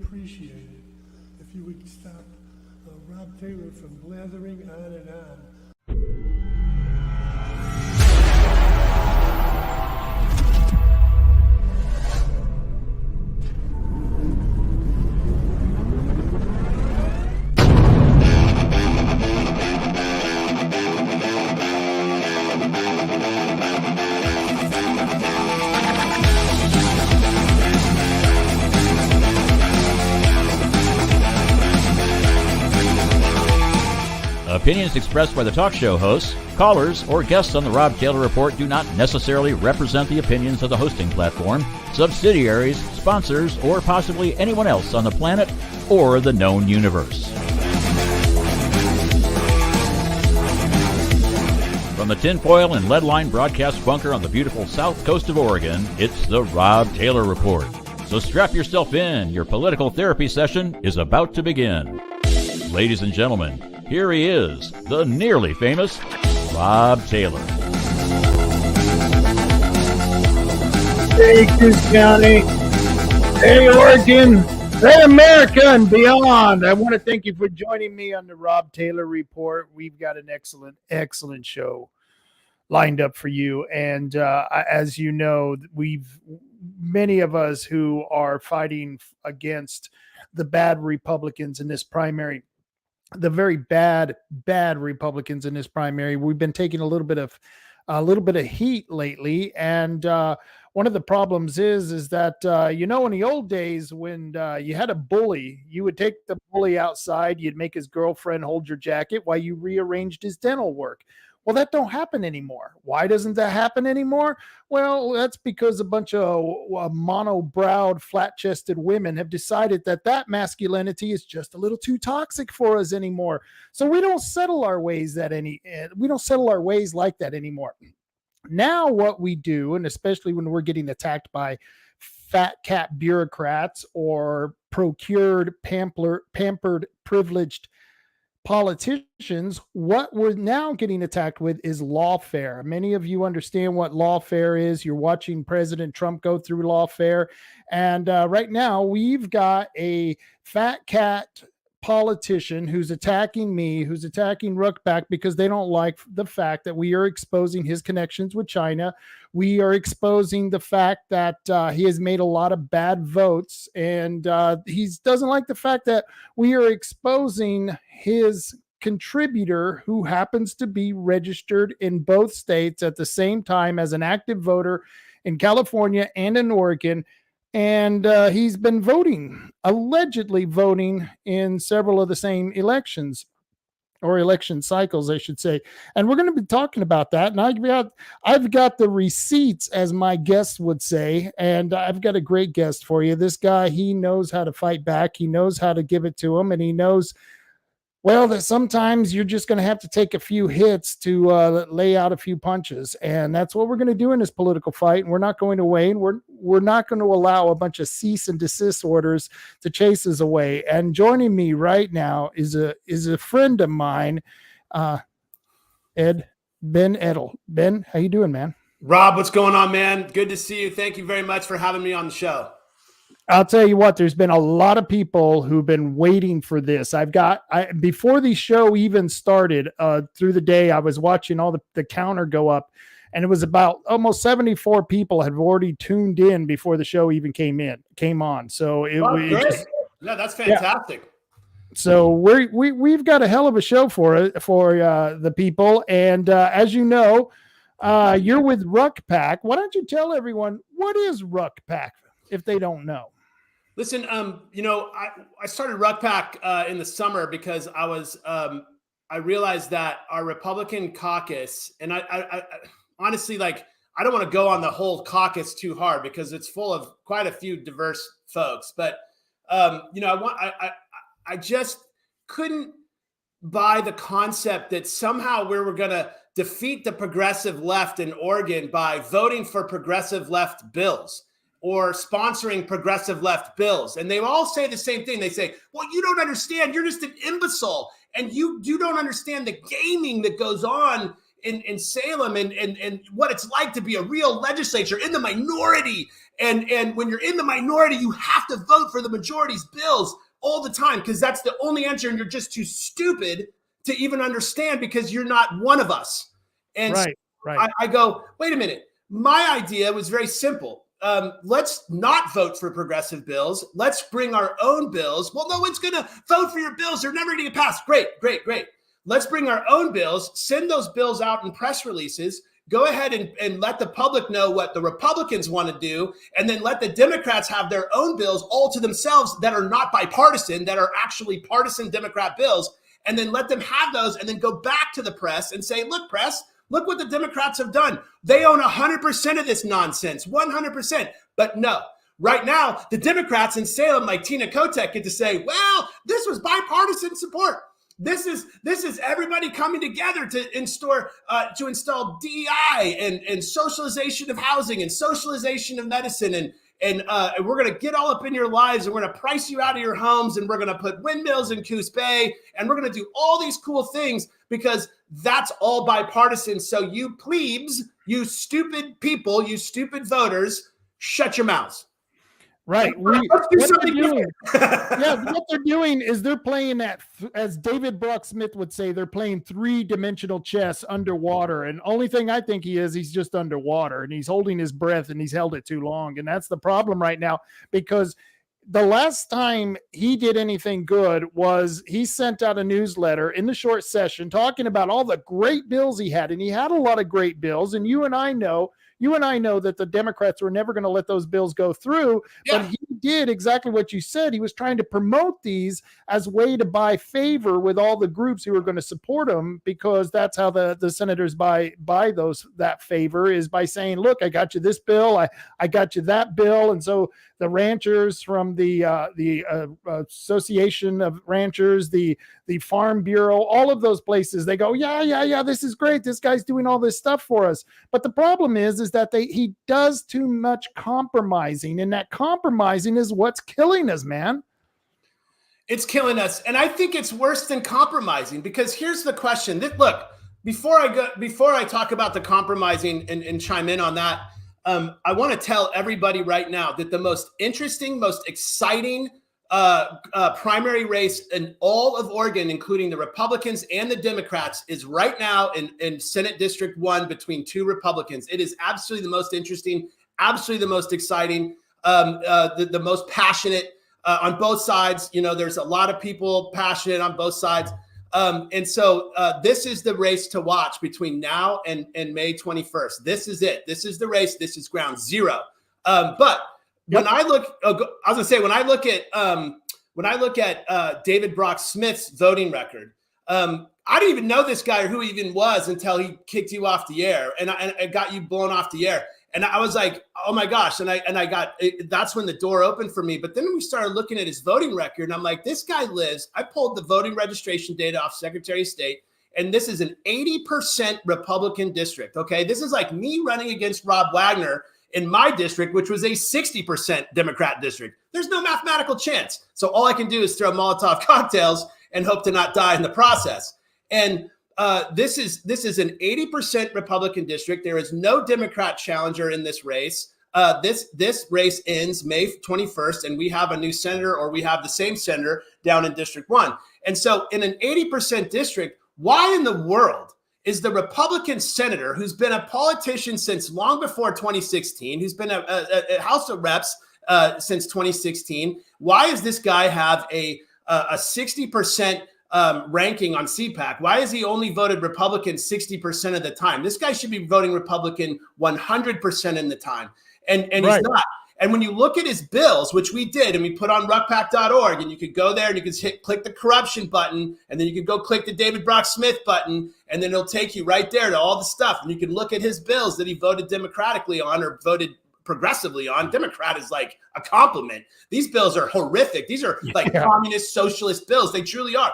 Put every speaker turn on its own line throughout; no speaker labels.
appreciate it if you would stop Rob Taylor from blathering on and on.
Opinions expressed by the talk show hosts, callers, or guests on the Rob Taylor Report do not necessarily represent the opinions of the hosting platform, subsidiaries, sponsors, or possibly anyone else on the planet or the known universe. From the tinfoil and lead-lined broadcast bunker on the beautiful south coast of Oregon, it's the Rob Taylor Report. So strap yourself in. Your political therapy session is about to begin. Ladies and gentlemen, here he is, the nearly famous Rob Taylor.
Hey, Coos County. Hey, Oregon. Hey, America and beyond. I want to thank you for joining me on the Rob Taylor Report. We've got an excellent show lined up for you. And as you know, many of us who are fighting against the bad Republicans in this primary, the very bad Republicans in this primary, we've been taking a little bit of heat lately. And one of the problems is that, in the old days when you had a bully, you would take the bully outside, you'd make his girlfriend hold your jacket while you rearranged his dental work. Well, that don't happen anymore. Why doesn't that happen anymore? Well, that's because a bunch of mono-browed, flat-chested women have decided that masculinity is just a little too toxic for us anymore. So we don't settle our ways like that anymore. Now what we do, and especially when we're getting attacked by fat cat bureaucrats or procured, pampered, privileged politicians, what we're now getting attacked with is lawfare. Many of you understand what lawfare is. You're watching President Trump go through lawfare. And right now we've got a fat cat politician who's attacking me, who's attacking Rookback because they don't like the fact that we are exposing his connections with China. We are exposing the fact that he has made a lot of bad votes, and he doesn't like the fact that we are exposing his contributor who happens to be registered in both states at the same time as an active voter in California and in Oregon. And he's been allegedly voting in several of the same elections, or election cycles, I should say. And we're going to be talking about that. And I've got the receipts, as my guest would say. And I've got a great guest for you. This guy, he knows how to fight back. He knows how to give it to him. And he knows, well, that sometimes you're just going to have to take a few hits to lay out a few punches. And that's what we're going to do in this political fight. And we're not going to wane. We're not going to allow a bunch of cease and desist orders to chase us away. And joining me right now is a friend of mine, Ben Edtl. Ben, how you doing, man?
Rob, what's going on, man? Good to see you. Thank you very much for having me on the show.
I'll tell you what, there's been a lot of people who've been waiting for this. Before the show even started, through the day, I was watching all the counter go up, and it was about almost 74 people had already tuned in before the show even came on. So
That's fantastic.
Yeah. So we've got a hell of a show for the people. And as you know, you're with Ruckpack. Why don't you tell everyone, what is Ruckpack if they don't know?
Listen, I started Ruckpack in the summer because I realized that our Republican caucus, and I honestly, I don't want to go on the whole caucus too hard because it's full of quite a few diverse folks, but I just couldn't buy the concept that somehow we were going to defeat the progressive left in Oregon by voting for progressive left bills or sponsoring progressive left bills. And they all say the same thing. They say, well, you don't understand. You're just an imbecile. And you don't understand the gaming that goes on in Salem and what it's like to be a real legislature in the minority. And when you're in the minority, you have to vote for the majority's bills all the time because that's the only answer. And you're just too stupid to even understand because you're not one of us. And
right.
I go, wait a minute. My idea was very simple. Let's not vote for progressive bills. Let's bring our own bills. Well, no one's going to vote for your bills. They're never going to get passed. Great. Let's bring our own bills, send those bills out in press releases, go ahead and let the public know what the Republicans want to do, and then let the Democrats have their own bills all to themselves that are not bipartisan, that are actually partisan Democrat bills, and then let them have those and then go back to the press and say, look, press, look what the Democrats have done. They own 100% of this nonsense, 100%. But no, right now, the Democrats in Salem, like Tina Kotek, get to say, well, this was bipartisan support. This is everybody coming together to install DEI and socialization of housing and socialization of medicine and we're going to get all up in your lives and we're going to price you out of your homes and we're going to put windmills in Coos Bay and we're going to do all these cool things because that's all bipartisan. So you plebes, you stupid people, you stupid voters, shut your mouths.
Right.
Let's do something
doing, what they're doing is they're playing that, as David Brock Smith would say, they're playing three-dimensional chess underwater. And only thing I think he's just underwater and he's holding his breath and he's held it too long. And that's the problem right now, because the last time he did anything good was he sent out a newsletter in the short session talking about all the great bills he had. And he had a lot of great bills. And you and I know that the Democrats were never going to let those bills go through, but he did exactly what you said. He was trying to promote these as a way to buy favor with all the groups who are going to support him, because that's how the senators buy that favor, is by saying, look, I got you this bill, I got you that bill. And so the ranchers from the Association of Ranchers, the Farm Bureau, all of those places, they go, yeah, this is great. This guy's doing all this stuff for us. But the problem is that he does too much compromising, and that compromising is what's killing us, man.
It's killing us. And I think it's worse than compromising, because here's the question. Look, before I talk about the compromising and chime in on that, I want to tell everybody right now that the most interesting, most exciting primary race in all of Oregon, including the Republicans and the Democrats, is right now in Senate District 1 between two Republicans. It is absolutely the most interesting, absolutely the most exciting, the most passionate on both sides. You know, there's a lot of people passionate on both sides. And so this is the race to watch between now and May 21st. This is it. This is the race. This is ground zero. But when I look, when I look at David Brock Smith's voting record, I didn't even know this guy or who he even was until he kicked you off the air and got you blown off the air. And I was like, oh my gosh. That's when the door opened for me. But then we started looking at his voting record and I'm like, this guy I pulled the voting registration data off Secretary of State, and this is an 80% Republican district. Okay. This is like me running against Rob Wagner in my district, which was a 60% Democrat district. There's no mathematical chance. So all I can do is throw Molotov cocktails and hope to not die in the process. And this is an 80% Republican district. There is no Democrat challenger in this race. This race ends May 21st, and we have a new senator, or we have the same senator down in District 1. And so in an 80% district, why in the world is the Republican senator, who's been a politician since long before 2016, who's been a House of Reps since 2016, why does this guy have a 60% ranking on CPAC? Why has he only voted Republican 60% of the time? This guy should be voting Republican 100% in the time. And he's not. And when you look at his bills, which we did, and we put on ruckpack.org, and you could go there and you could click the corruption button, and then you could go click the David Brock Smith button, and then it'll take you right there to all the stuff. And you can look at his bills that he voted democratically on or voted progressively on. Democrat is like a compliment. These bills are horrific. These are like communist socialist bills. They truly are.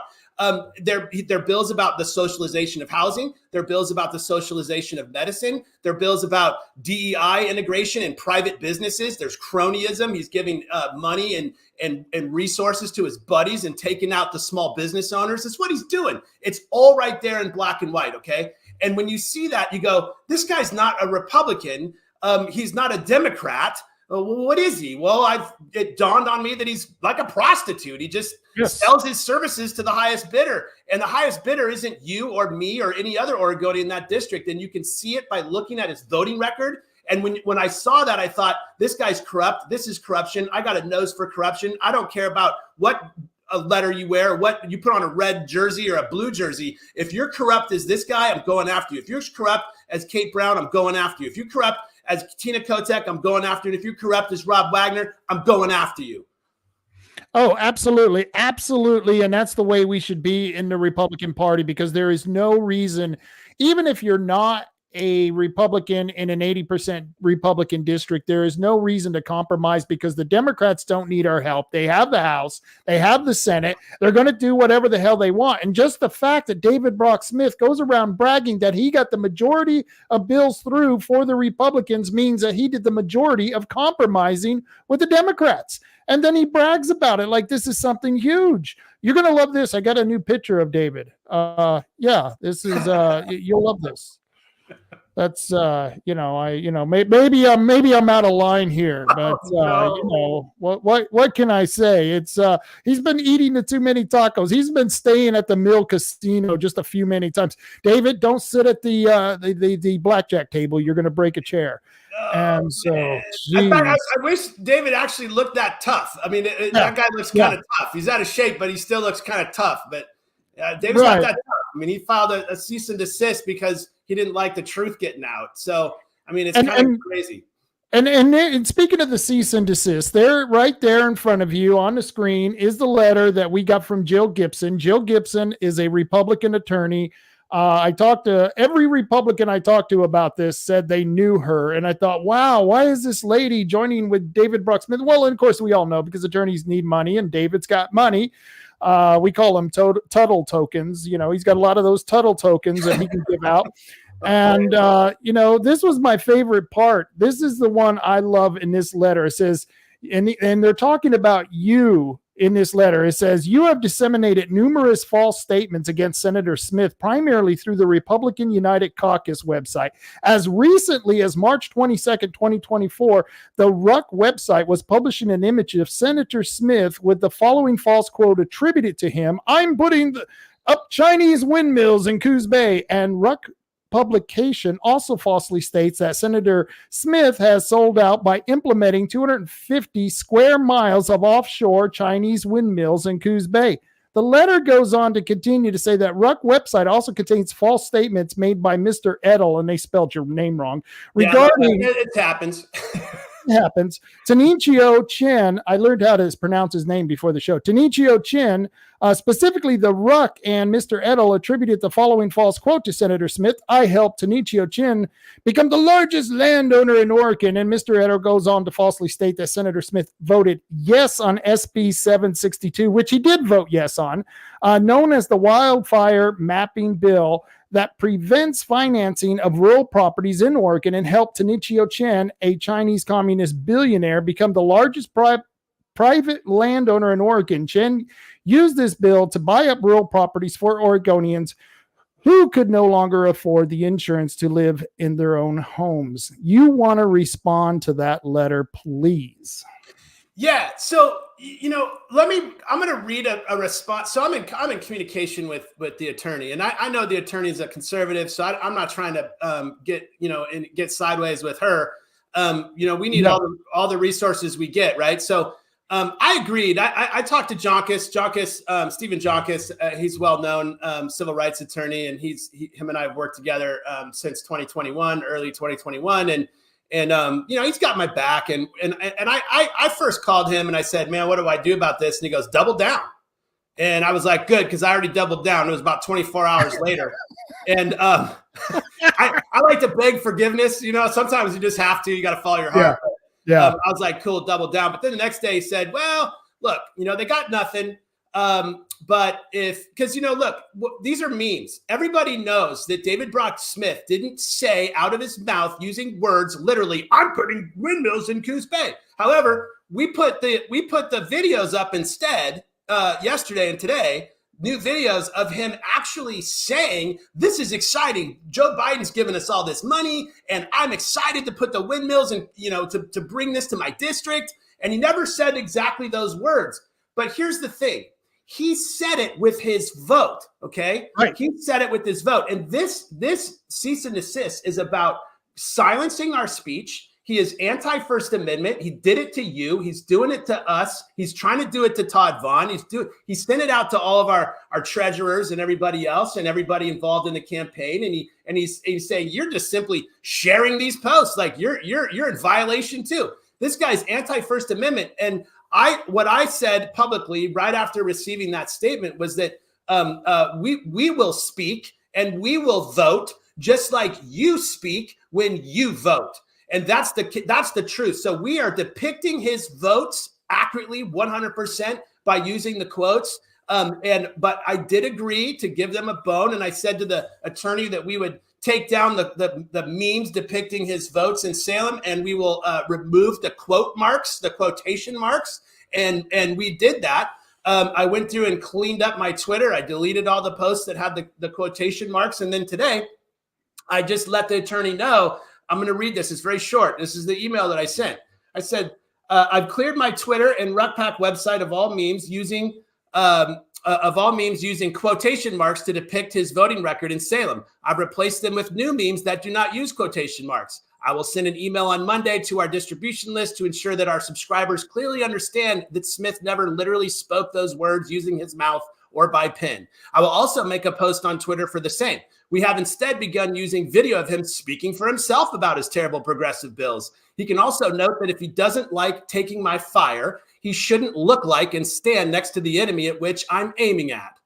They're bills about the socialization of housing. They're bills about the socialization of medicine. They're bills about DEI integration in private businesses. There's cronyism. He's giving money and resources to his buddies and taking out the small business owners. That's what he's doing. It's all right there in black and white. Okay. And when you see that, you go, this guy's not a Republican. He's not a Democrat. Well, what is he? Well, it dawned on me that he's like a prostitute. He just sells his services to the highest bidder. And the highest bidder isn't you or me or any other Oregonian in that district. And you can see it by looking at his voting record. And when I saw that, I thought, this guy's corrupt. This is corruption. I got a nose for corruption. I don't care about what a letter you wear, what you put on a red jersey or a blue jersey. If you're corrupt as this guy, I'm going after you. If you're corrupt as Kate Brown, I'm going after you. If you're corrupt as Tina Kotek, I'm going after you. And if you're corrupt as Rob Wagner, I'm going after you.
Oh, absolutely. Absolutely. And that's the way we should be in the Republican Party, because there is no reason, even if you're not a Republican in an 80% Republican district, there is no reason to compromise, because the Democrats don't need our help. They have the House, they have the Senate, they're going to do whatever the hell they want. And just the fact that David Brock Smith goes around bragging that he got the majority of bills through for the Republicans means that he did the majority of compromising with the Democrats. And then he brags about it like this is something huge. You're going to love this. I got a new picture of David. Yeah, this is, you'll love this. That's maybe I'm out of line here, but what can I say? It's he's been eating too many tacos. He's been staying at the Mill Casino just a few many times. David, don't sit at the blackjack table. You're going to break a chair. And so
I wish David actually looked that tough. I mean, that guy looks kind of tough. He's out of shape, but he still looks kind of tough. But David's not that tough. I mean, he filed a cease and desist because he didn't like the truth getting out. So, I mean, it's kind of crazy.
And speaking of the cease and desist, there, right there in front of you on the screen is the letter that we got from Jill Gibson. Jill Gibson is a Republican attorney. I talked to every Republican I talked to about this, said they knew her. And I thought, wow, why is this lady joining with David Brock Smith? Well, and of course, we all know because attorneys need money and David's got money. We call them Tuttle tokens. You know, he's got a lot of those Tuttle tokens that he can give out. And, this was my favorite part. This is the one I love in this letter. It says, and they're talking about you in this letter. It says, you have disseminated numerous false statements against Senator Smith, primarily through the Republican United Caucus website. As recently as March 22nd, 2024, the Ruck website was publishing an image of Senator Smith with the following false quote attributed to him: "I'm putting up Chinese windmills in Coos Bay." And Ruck publication also falsely states that Senator Smith has sold out by implementing 250 square miles of offshore Chinese windmills in Coos Bay. The letter goes on to continue to say that Ruck website also contains false statements made by Mr. Edtl, and they spelled your name wrong, regarding...
It happens.
It happens. Tanichio Chen, I learned how to pronounce his name before the show. Tanichio Chen, specifically the Ruck and Mr. Edtl, attributed the following false quote to Senator Smith: "I helped Tanichio Chen become the largest landowner in Oregon." And Mr. Edtl goes on to falsely state that Senator Smith voted yes on SB 762, which he did vote yes on, known as the Wildfire Mapping Bill, that prevents financing of rural properties in Oregon, and helped Tanichio Chen, a Chinese communist billionaire, become the largest private landowner in Oregon. Chen used this bill to buy up rural properties for Oregonians who could no longer afford the insurance to live in their own homes. You want to respond to that letter, please?
Yeah. So, I'm going to read a response. So I'm in communication with the attorney, and I know the attorney is a conservative, so I'm not trying to get sideways with her. We need all the resources we get, right? So I agreed. I talked to Stephen Jonkis. He's well-known civil rights attorney, and him and I have worked together since 2021, early 2021, and he's got my back. And I first called him and I said, "Man, what do I do about this?" And he goes, "Double down." And I was like, "Good," because I already doubled down. It was about 24 hours later. And I like to beg forgiveness. Sometimes you just have to. You got to follow your heart.
Yeah.
I was like, "Cool, double down." But then the next day he said, "Well, look, they got nothing. But because these are memes. Everybody knows that David Brock Smith didn't say out of his mouth, using words literally, 'I'm putting windmills in Coos Bay.' However, we put the videos up instead yesterday and today new videos of him actually saying, this is exciting. Joe Biden's given us all this money, and I'm excited to put the windmills and, to bring this to my district. And he never said exactly those words. But here's the thing. He said it with his vote, okay?
Right.
He said it with his vote. And this cease and desist is about silencing our speech. He is anti-First Amendment. He did it to you. He's doing it to us. He's trying to do it to Todd Vaughn. He sent it out to all of our treasurers and everybody else and everybody involved in the campaign. And he's saying, you're just simply sharing these posts. Like you're in violation too. This guy's anti-First Amendment. And what I said publicly right after receiving that statement was that we will speak and we will vote just like you speak when you vote. And that's the truth. So we are depicting his votes accurately 100% by using the quotes. But I did agree to give them a bone. And I said to the attorney that we would take down the memes depicting his votes in Salem, and we will remove the quote marks, the quotation marks. And we did that. I went through and cleaned up my Twitter. I deleted all the posts that had the quotation marks. And then today, I just let the attorney know, I'm going to read this. It's very short. This is the email that I sent. I said, I've cleared my Twitter and RuckPack website of all memes using quotation marks to depict his voting record in Salem. I've replaced them with new memes that do not use quotation marks. I will send an email on Monday to our distribution list to ensure that our subscribers clearly understand that Smith never literally spoke those words using his mouth or by pen. I will also make a post on Twitter for the same. We have instead begun using video of him speaking for himself about his terrible progressive bills. He can also note that if he doesn't like taking my fire, he shouldn't look like and stand next to the enemy at which I'm aiming at.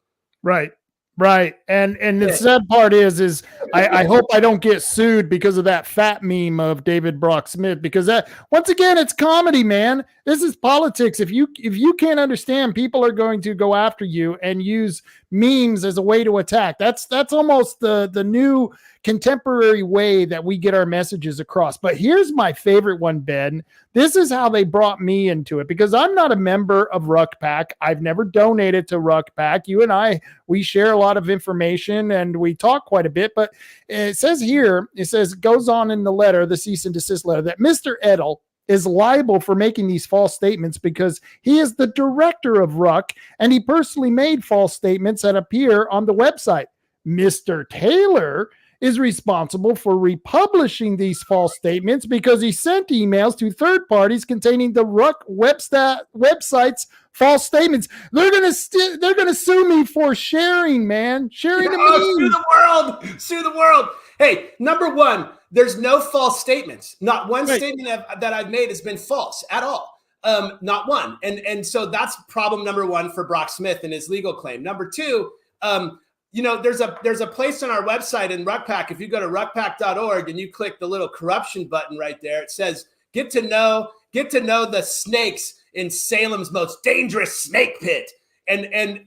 Right. Right. And the sad part is I hope I don't get sued because of that fat meme of David Brock Smith, because that, once again, it's comedy, man. This is politics. If you can't understand, people are going to go after you and use memes as a way to attack. That's almost the new contemporary way that we get our messages across. But here's my favorite one, Ben. This is how they brought me into it, because I'm not a member of RuckPack. I've never donated to RuckPack. You and I, we share a lot of information and we talk quite a bit, but it says here, it goes on in the letter, the cease and desist letter, that Mr. Edtl is liable for making these false statements because he is the director of Ruck and he personally made false statements that appear on the website. Mr. Taylor is responsible for republishing these false statements because he sent emails to third parties containing the Ruck website's false statements. They're gonna sue me for sharing, man. Sharing the memes.
Sue the world. Hey, number one, there's no false statements. Not one statement that I've made has been false at all. Not one. And so that's problem number one for Brock Smith and his legal claim. Number two, there's a place on our website in RuckPack. If you go to ruckpack.org and you click the little corruption button right there, it says, get to know the snakes in Salem's most dangerous snake pit. And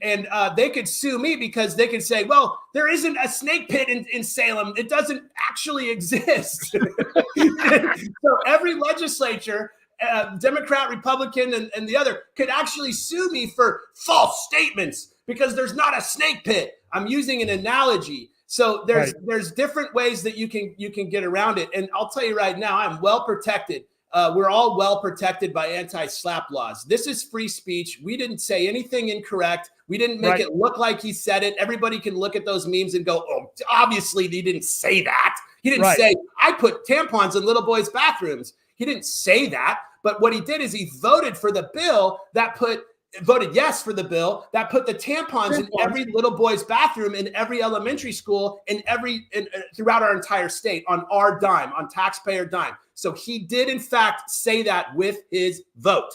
they could sue me because they could say, well, there isn't a snake pit in Salem. It doesn't actually exist. So every legislature, Democrat, Republican, and the other could actually sue me for false statements because there's not a snake pit. I'm using an analogy. So there's different ways that you can get around it. And I'll tell you right now, I'm well protected. We're all well protected by anti-SLAPP laws. This is free speech. We didn't say anything incorrect. We didn't make it look like he said it. Everybody can look at those memes and go, oh, obviously he didn't say that. He didn't say, I put tampons in little boys' bathrooms. He didn't say that. But what he did is he voted for the bill that voted yes for the bill that put the tampons in every little boy's bathroom in every elementary school throughout our entire state on our dime, on taxpayer dime. So he did in fact say that with his vote.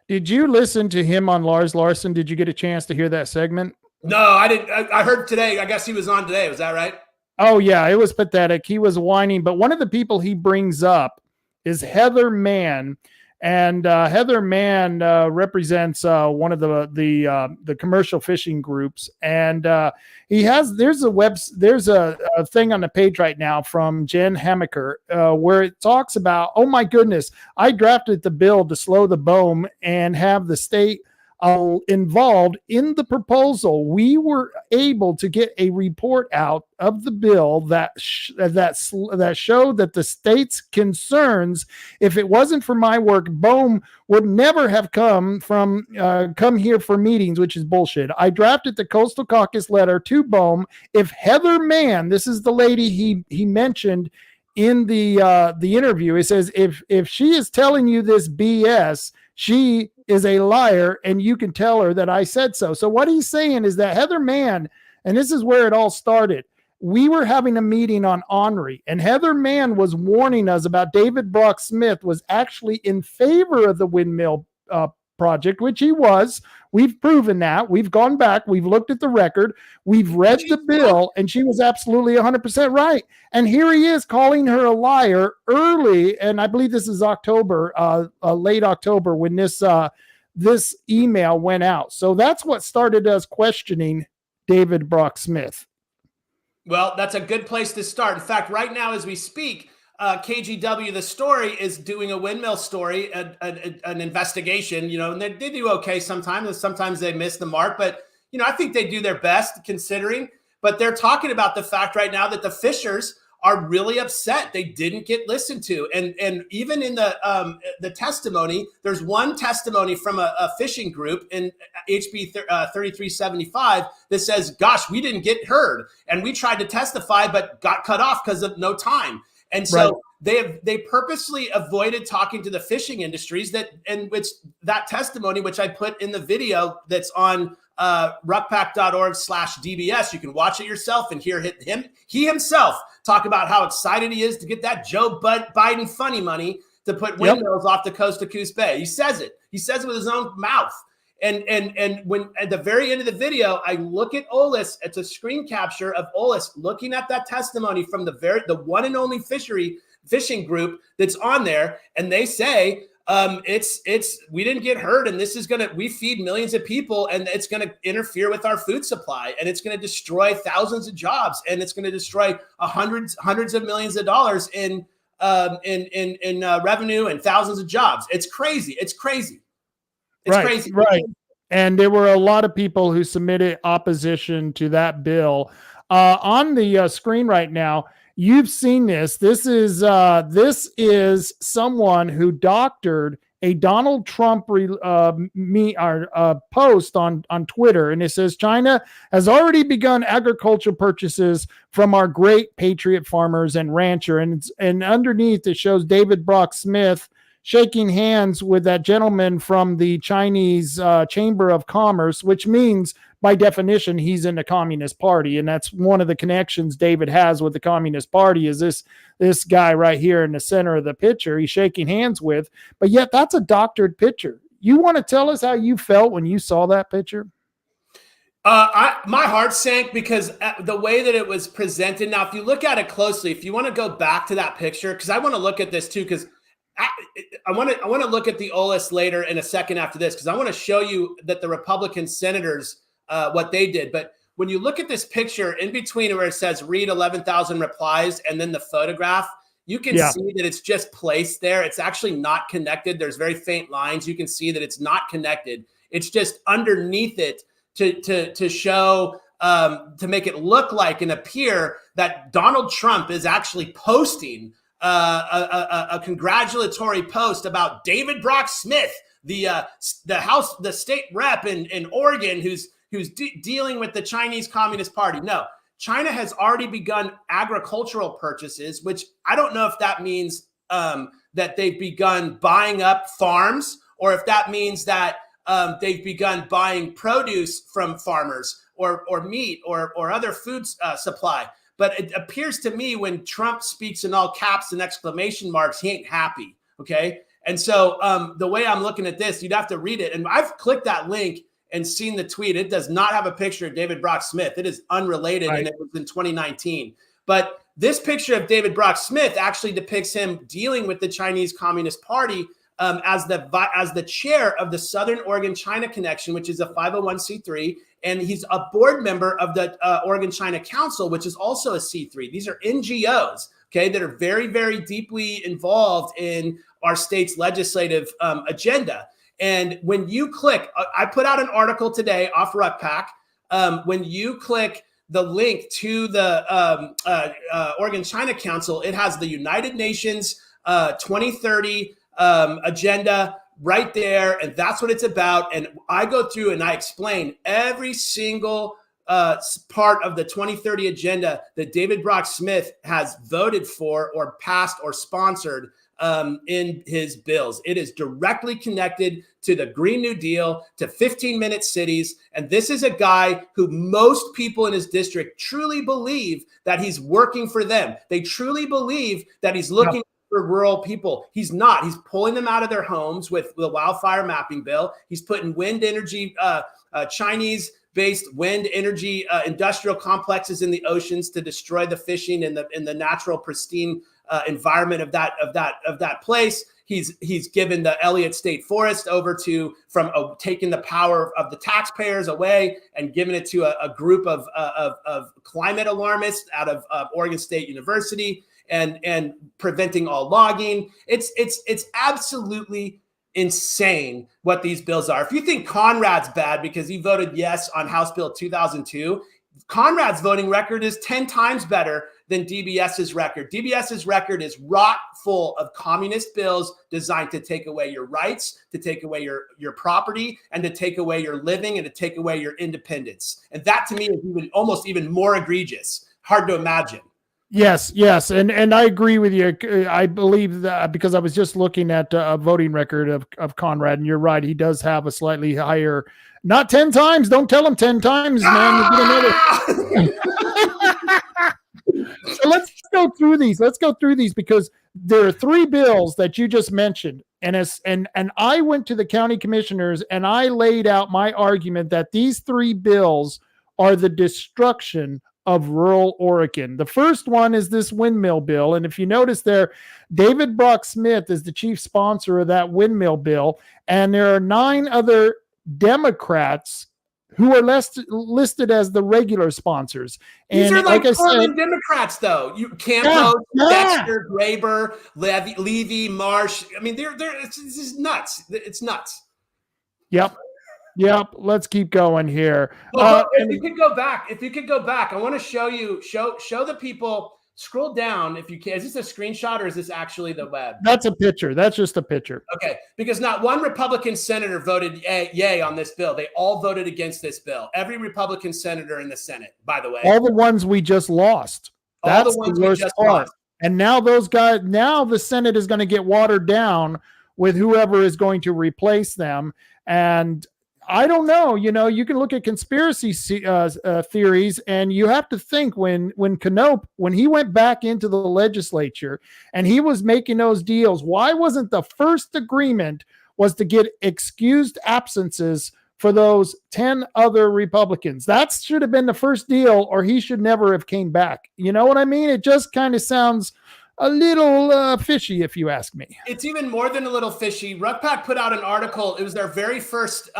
Did you listen to him on Lars Larson? Did you get a chance to hear that segment?
No, I didn't. I heard today. I guess he was on today. Was that right?
Oh yeah, it was pathetic. He was whining, but one of the people he brings up is Heather Mann. And Heather Mann represents one of the commercial fishing groups, and there's a thing on the page right now from Jen Hamaker where it talks about, oh my goodness, I drafted the bill to slow the boom and have the state involved in the proposal. We were able to get a report out of the bill that showed that the state's concerns, if it wasn't for my work, BOEM would never have come here for meetings, which is bullshit. I drafted the Coastal Caucus letter to BOEM. If Heather Mann, this is the lady he mentioned in the interview, he says, if she is telling you this BS, she is a liar, and you can tell her that I said so. So what he's saying is that Heather Mann, and this is where it all started, we were having a meeting on Henri, and Heather Mann was warning us about David Brock Smith was actually in favor of the windmill project, which he was. We've proven that. We've gone back. We've looked at the record. We've read the bill, and she was absolutely 100% right. And here he is calling her a liar early, and I believe this is October, late October, when this email went out. So that's what started us questioning David Brock Smith.
Well, that's a good place to start. In fact, right now as we speak, KGW, the story, is doing a windmill story, an investigation, and they do okay sometimes, and sometimes they miss the mark, but, I think they do their best considering, but they're talking about the fact right now that the fishers are really upset they didn't get listened to. And even in the testimony, there's one testimony from a fishing group in HB 3375 that says, gosh, we didn't get heard. And we tried to testify, but got cut off because of no time. And so they purposely avoided talking to the fishing industries that testimony, which I put in the video that's on ruckpack.org/DBS. You can watch it yourself and hear he himself talk about how excited he is to get that Joe Biden funny money to put windmills off the coast of Coos Bay. He says it with his own mouth. And when at the very end of the video, I look at Olis, it's a screen capture of Olis looking at that testimony from the one and only fishing group that's on there, and they say we didn't get heard, and we feed millions of people, and it's gonna interfere with our food supply, and it's gonna destroy thousands of jobs, and it's gonna destroy hundreds of millions of dollars in revenue and thousands of jobs. It's crazy. It's crazy.
Right. And there were a lot of people who submitted opposition to that bill. On the screen right now, you've seen this. This is someone who doctored a Donald Trump post on Twitter, and it says China has already begun agricultural purchases from our great patriot farmers and rancher, and underneath it shows David Brock Smith shaking hands with that gentleman from the Chinese Chamber of Commerce, which means by definition he's in the Communist Party, and that's one of the connections David has with the Communist Party is this guy right here in the center of the picture he's shaking hands with, but yet that's a doctored picture. You want to tell us how you felt when you saw that picture?
My heart sank because the way that it was presented. Now, if you look at it closely, if you want to go back to that picture, because I want to look at this too, because I want to look at the Olis later in a second after this, because I want to show you that the Republican senators, what they did. But when you look at this picture in between where it says read 11,000 replies and then the photograph, you can see that it's just placed there. It's actually not connected. There's very faint lines. You can see that it's not connected. It's just underneath it to show, to make it look like and appear that Donald Trump is actually posting a congratulatory post about David Brock Smith, the state rep in Oregon, who's dealing with the Chinese Communist Party. No, China has already begun agricultural purchases, which I don't know if that means that they've begun buying up farms, or if that means that they've begun buying produce from farmers or meat or other food supply. But it appears to me when Trump speaks in all caps and exclamation marks, he ain't happy, okay? And so the way I'm looking at this, you'd have to read it. And I've clicked that link and seen the tweet. It does not have a picture of David Brock Smith. It is unrelated, and it was in 2019. But this picture of David Brock Smith actually depicts him dealing with the Chinese Communist Party as the chair of the Southern Oregon China Connection, which is a 501c3, and he's a board member of the Oregon China Council, which is also a C3. These are NGOs, okay, that are very, very deeply involved in our state's legislative agenda. And when you click, I put out an article today off RuckPack. When you click the link to the Oregon-China Council, it has the United Nations 2030 agenda right there. And that's what it's about. And I go through and I explain every single part of the 2030 agenda that David Brock Smith has voted for or passed or sponsored in his bills. It is directly connected to the Green New Deal, to 15-minute cities. And this is a guy who most people in his district truly believe that he's working for them. They truly believe that he's looking for rural people. He's not. He's pulling them out of their homes with the wildfire mapping bill. He's putting wind energy, Chinese-based wind energy industrial complexes in the oceans to destroy the fishing and the natural pristine environment of that place. He's given the Elliott State Forest over to taking the power of the taxpayers away and giving it to a group of climate alarmists out of Oregon State University and preventing all logging. It's absolutely insane what these bills are. If you think Conrad's bad because he voted yes on House Bill 2002, Conrad's voting record is 10 times better than DBS's record. DBS's record is rot full of communist bills designed to take away your rights, to take away your property, and to take away your living and to take away your independence. And that to me is almost even more egregious. Hard to imagine.
Yes. And I agree with you. I believe that because I was just looking at a voting record of Conrad, and you're right. He does have a slightly higher, not 10 times. Don't tell him 10 times, man. You get another. So let's go through these because there are 3 bills that you just mentioned. And I went to the county commissioners and I laid out my argument that these 3 bills are the destruction of rural Oregon. The first one is this windmill bill. And if you notice there, David Brock Smith is the chief sponsor of that windmill bill. And there are 9 other Democrats who are listed as the regular sponsors. And
these are like
I said,
Democrats, though. Campos, Dexter, Graber, Levy, Marsh. I mean, this is nuts. It's nuts.
Yep. Let's keep going here.
If you could go back, I want to show the people. Scroll down if you can. Is this a screenshot or is this actually the web?
That's a picture. That's just a picture.
Okay, because not one Republican senator voted yay on this bill. They all voted against this bill. Every Republican senator in the Senate, by the way.
All the ones we just lost. That's the worst part. And now the Senate is going to get watered down with whoever is going to replace them. And I don't know. You can look at conspiracy theories, and you have to think when Knopp, when he went back into the legislature and he was making those deals, why wasn't the first agreement was to get excused absences for those 10 other Republicans? That should have been the first deal, or he should never have came back. You know what I mean? It just kind of sounds a little fishy, if you ask me.
It's even more than a little fishy. RuckPack put out an article. It was their very first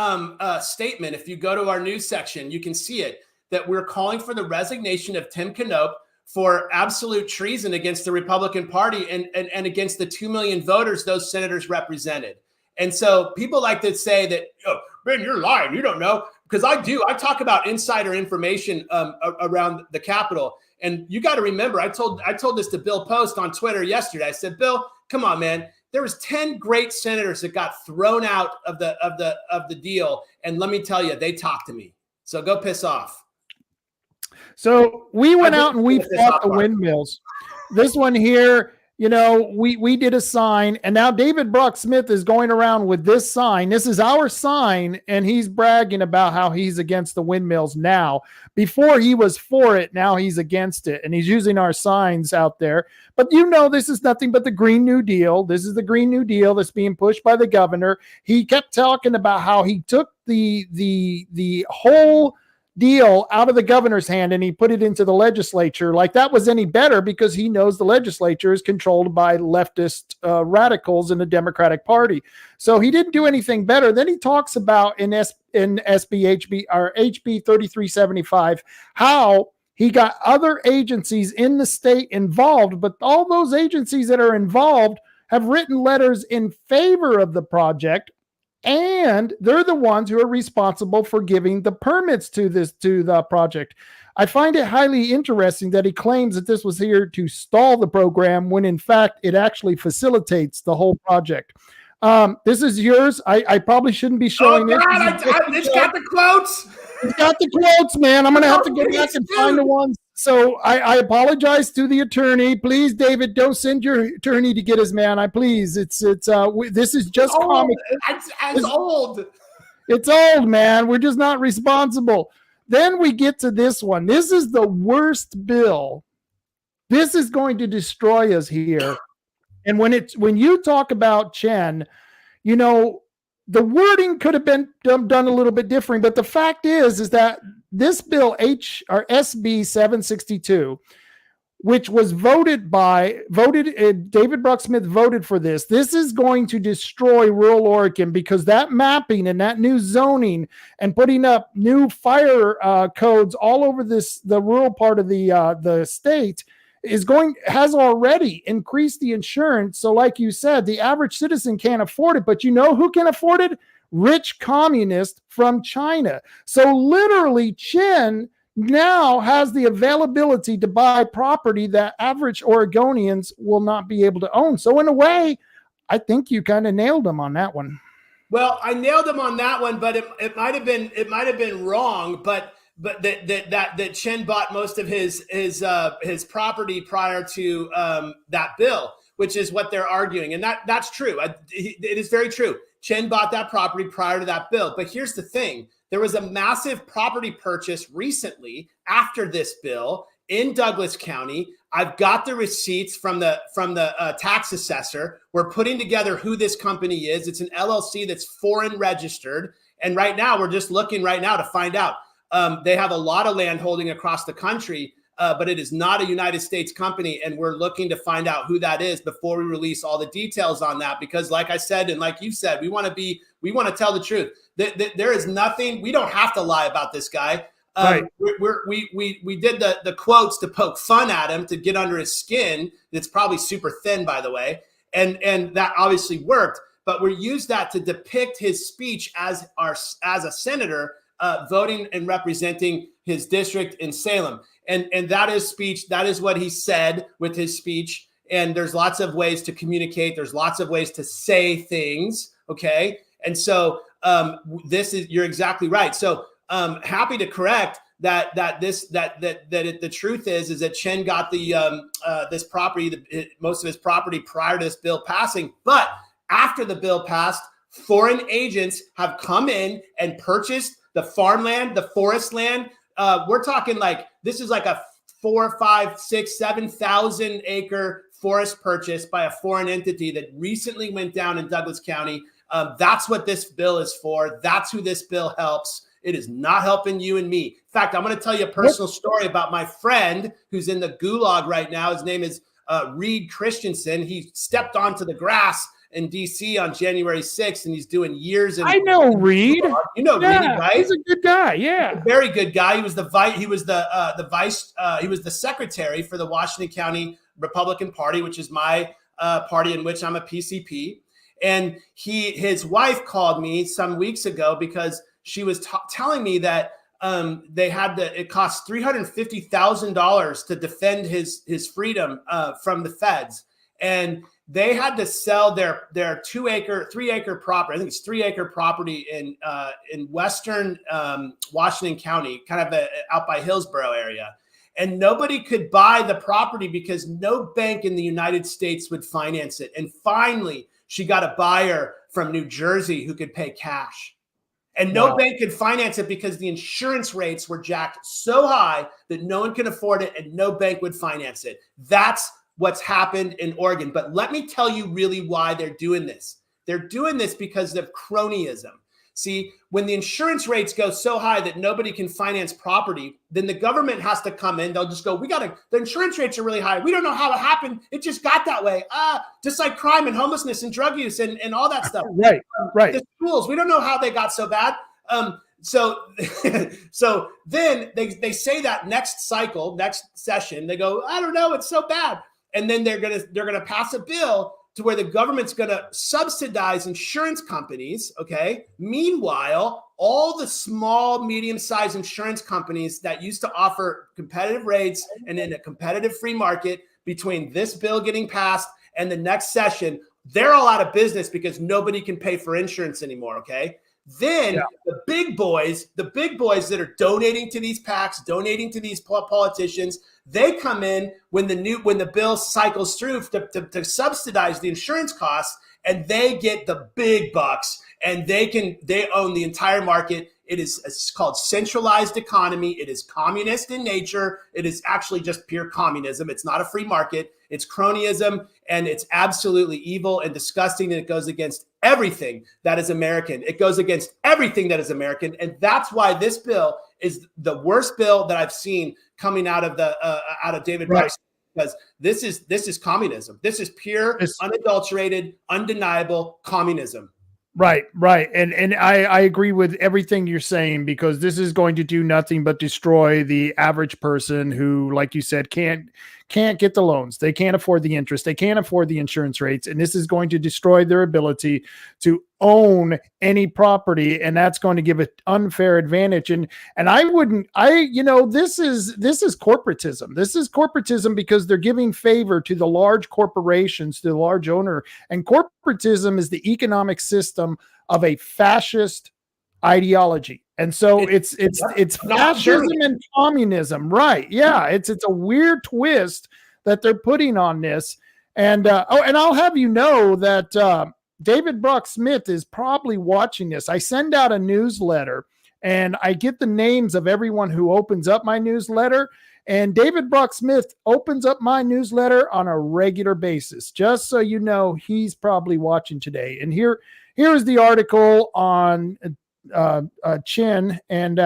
statement. If you go to our news section, you can see it, that we're calling for the resignation of Tim Knopp for absolute treason against the Republican Party and against the 2 million voters those senators represented. And so people like to say that, oh, man, you're lying. You don't know. Because I do. I talk about insider information around the Capitol. And you got to remember, I told this to Bill Post on Twitter yesterday. I said, Bill, come on, man. There was 10 great senators that got thrown out of the deal. And let me tell you, they talked to me. So go piss off.
So we went out and we fought the windmills. This one here, we did a sign, and now David Brock Smith is going around with this sign. This is our sign, and he's bragging about how he's against the windmills now. Before he was for it, now he's against it, and he's using our signs out there. But this is nothing but the Green New Deal. This is the Green New Deal that's being pushed by the governor. He kept talking about how he took the whole deal out of the governor's hand and he put it into the legislature, like that was any better, because he knows the legislature is controlled by leftist radicals in the Democratic Party. So he didn't do anything better. Then he talks about in HB 3375 how he got other agencies in the state involved, but all those agencies that are involved have written letters in favor of the project, and they're the ones who are responsible for giving the permits to the project. I find it highly interesting that he claims that this was here to stall the program when in fact it actually facilitates the whole project. This is yours. I probably shouldn't be showing
this. It's got the quotes.
It's got the quotes, man. I'm going to have to go back and find the ones. So I apologize to the attorney. Please, David, don't send your attorney to get his man. This is just comic.
It's old.
It's old, man. We're just not responsible. Then we get to this one. This is the worst bill. This is going to destroy us here. And when you talk about Chen, you know, the wording could have been done a little bit different, but the fact is that this bill SB 762, which was David Brucksmith voted for this. This is going to destroy rural Oregon because that mapping and that new zoning and putting up new fire codes all over the rural part of the state has already increased the insurance. So like you said, the average citizen can't afford it, but you know who can afford it? Rich communists from China. So literally Chen now has the availability to buy property that average Oregonians will not be able to own. So in a way, I think you kind of nailed him on that one.
Well, I nailed him on that one, but it might have been wrong, but that Chen bought most of his property prior to that bill, which is what they're arguing, and that's true. It is very true. Chen bought that property prior to that bill, but here's the thing: there was a massive property purchase recently after this bill in Douglas County. I've got the receipts from the tax assessor. We're putting together who this company is. It's an LLC that's foreign registered, and right now we're just looking right now to find out. They have a lot of land holding across the country, but it is not a United States company. And we're looking to find out who that is before we release all the details on that. Because like I said, and like you said, we want to tell the truth. There is nothing, we don't have to lie about this guy.
Right.
We did the quotes to poke fun at him, to get under his skin. It's probably super thin, by the way. And that obviously worked, but we used that to depict his speech as a senator, voting and representing his district in Salem. And that is speech. That is what he said with his speech. And there's lots of ways to communicate. There's lots of ways to say things. Okay. And so you're exactly right. So happy to correct that the truth is that Chen got this property, most of his property prior to this bill passing. But after the bill passed, foreign agents have come in and purchased the farmland, the forest land. We're talking like, this is like a 4, 5, 6, 7,000 acre forest purchase by a foreign entity that recently went down in Douglas County. That's what this bill is for. That's who this bill helps. It is not helping you and me. In fact, I'm going to tell you a personal story about my friend who's in the gulag right now. His name is Reed Christensen. He stepped onto the grass in DC on January 6th, and he's doing years.
I know Reed.
You know Reed, right?
He's a good guy. Yeah,
a very good guy. He was the secretary for the Washington County Republican Party, which is my party in which I'm a PCP. And his wife called me some weeks ago because she was telling me that it cost $350,000 to defend his freedom from the feds, and they had to sell their 3-acre property. I think it's 3-acre property in western Washington County, kind of out by Hillsborough area. And nobody could buy the property because no bank in the United States would finance it. And finally, she got a buyer from New Jersey who could pay cash. And no bank could finance it because the insurance rates were jacked so high that no one can afford it and no bank would finance it. That's what's happened in Oregon. But let me tell you really why they're doing this. They're doing this because of cronyism. See, when the insurance rates go so high that nobody can finance property, then the government has to come in. They'll just go, the insurance rates are really high. We don't know how it happened. It just got that way. Just like crime and homelessness and drug use and all that stuff.
Right.
The schools, we don't know how they got so bad. So then they say that next session, they go, I don't know, it's so bad. And then they're gonna pass a bill to where the government's going to subsidize insurance companies. Okay. Meanwhile, all the small, medium-sized insurance companies that used to offer competitive rates and in a competitive free market between this bill getting passed and the next session, they're all out of business because nobody can pay for insurance anymore. Okay. Then the big boys that are donating to these PACs, donating to these politicians, they come in when the bill cycles through to subsidize the insurance costs, and they get the big bucks, and they own the entire market. It's called centralized economy. It is communist in nature. It is actually just pure communism. It's not a free market. It's cronyism, and it's absolutely evil and disgusting, and it goes against everything that is American. It goes against everything that is American, and that's why this bill is the worst bill that I've seen coming out of David Bryce, because this is communism. This is pure, unadulterated, undeniable communism.
Right. And I agree with everything you're saying, because this is going to do nothing but destroy the average person who, like you said, can't get the loans. They can't afford the interest. They can't afford the insurance rates. And this is going to destroy their ability to own any property. And that's going to give an unfair advantage. And this is corporatism. This is corporatism because they're giving favor to the large corporations, to the large owner. And corporatism is the economic system of a fascist ideology. And so it's fascism and communism, right? Yeah, it's a weird twist that they're putting on this. And and I'll have you know that David Brock Smith is probably watching this. I send out a newsletter, and I get the names of everyone who opens up my newsletter. And David Brock Smith opens up my newsletter on a regular basis. Just so you know, he's probably watching today. And here is the article on Chin, and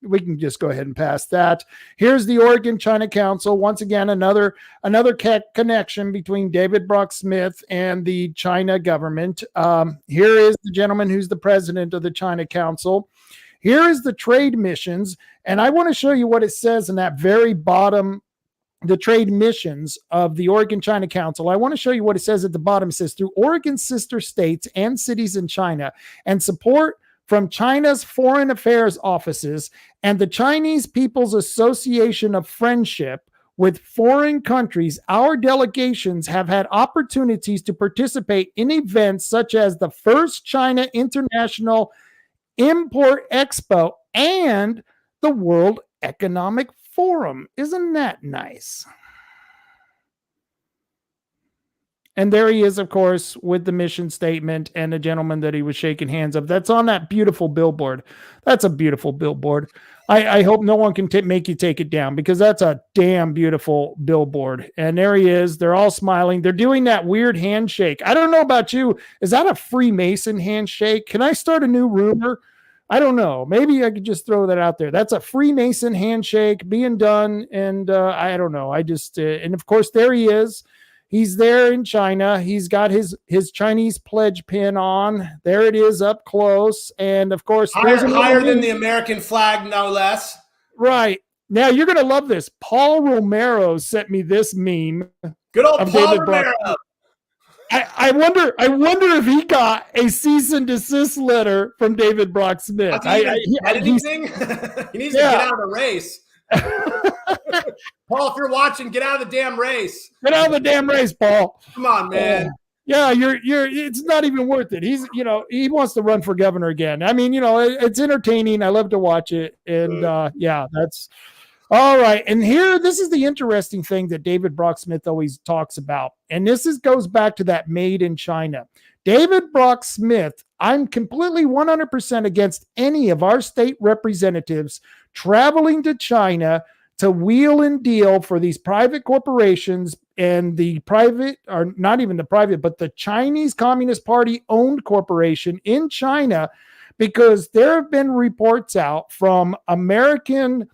we can just go ahead and pass that. Here's the Oregon-China Council. Once again, another connection between David Brock Smith and the China government. Here is the gentleman who's the president of the China Council. Here is the trade missions, and I want to show you what it says in that very bottom, the trade missions of the Oregon-China Council. I want to show you what it says at the bottom. It says, through Oregon's sister states and cities in China, and support from China's foreign affairs offices and the Chinese People's Association of Friendship with foreign countries, our delegations have had opportunities to participate in events such as the first China International Import Expo and the World Economic Forum. Isn't that nice? And there he is, of course, with the mission statement and the gentleman that he was shaking hands of. That's on that beautiful billboard. That's a beautiful billboard. I hope no one can make you take it down, because that's a damn beautiful billboard. And there he is. They're all smiling. They're doing that weird handshake. I don't know about you. Is that a Freemason handshake? Can I start a new rumor? I don't know. Maybe I could just throw that out there. That's a Freemason handshake being done. And I don't know. I just, and of course, there he is. He's there in China. He's got his Chinese pledge pin on. There it is up close. And of course,
higher than the American flag, no less.
Right. Now you're going to love this. Paul Romero sent me this meme.
Good old Paul Romero.
I wonder if he got a cease and desist letter from David Brock Smith.
He needs to get out of the race. Paul, if you're watching, get out of the damn race.
Get out of the damn race, Paul.
Come on, man.
Yeah, you're it's not even worth it. He wants to run for governor again. I mean, it's entertaining. I love to watch it. And that's all right. And this is the interesting thing that David Brock Smith always talks about. And goes back to that made in China. David Brock Smith, I'm completely 100% against any of our state representatives traveling to China to wheel and deal for these private corporations and the private, or not even the private, but the Chinese Communist Party owned corporation in China, because there have been reports out from American,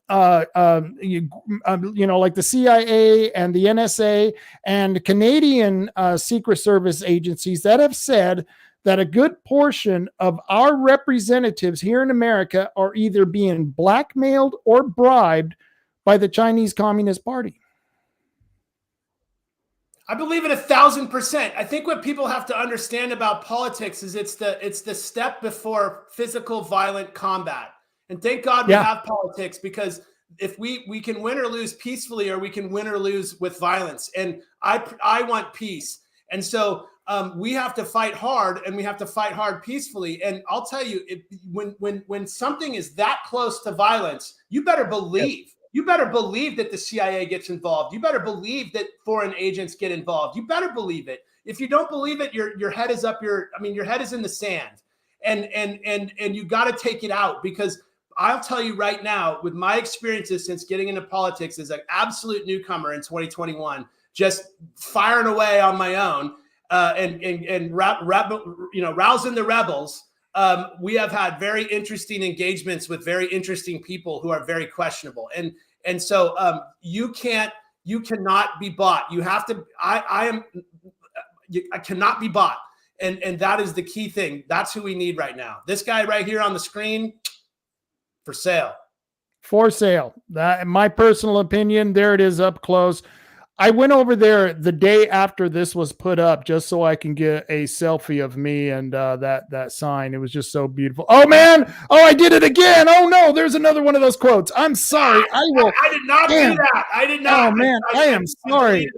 like the CIA and the NSA and Canadian Secret Service agencies that have said that a good portion of our representatives here in America are either being blackmailed or bribed by the Chinese Communist Party.
I believe it 1,000%. I think what people have to understand about politics is it's the step before physical violent combat. And thank God we have politics, because if we can win or lose peacefully, or we can win or lose with violence. And I want peace. And so we have to fight hard, and we have to fight hard peacefully. And I'll tell you, when something is that close to violence, you better believe. You better believe that the CIA gets involved. You better believe that foreign agents get involved. You better believe it. If you don't believe it, your head is up your head is in the sand. And you got to take it out, because I'll tell you right now, with my experiences since getting into politics as an absolute newcomer in 2021, just firing away on my own, and rousing the rebels. We have had very interesting engagements with very interesting people who are very questionable. And so you cannot be bought. You have to, I cannot be bought. And that is the key thing. That's who we need right now. This guy right here on the screen, for sale.
For sale. That, in my personal opinion, there it is up close. I went over there the day after this was put up just so I can get a selfie of me and that sign. It was just so beautiful. Oh, man. Oh, I did it again. Oh, no. There's another one of those quotes. I'm sorry. I did not do that. I did not. Oh, man. I am sorry.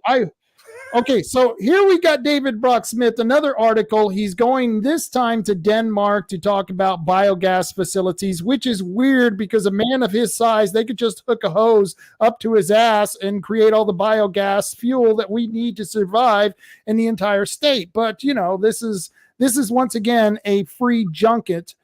Okay, so here we got David Brock Smith, another article. He's going this time to Denmark to talk about biogas facilities, which is weird because a man of his size, they could just hook a hose up to his ass and create all the biogas fuel that we need to survive in the entire state. But, you know, this is once again a free junket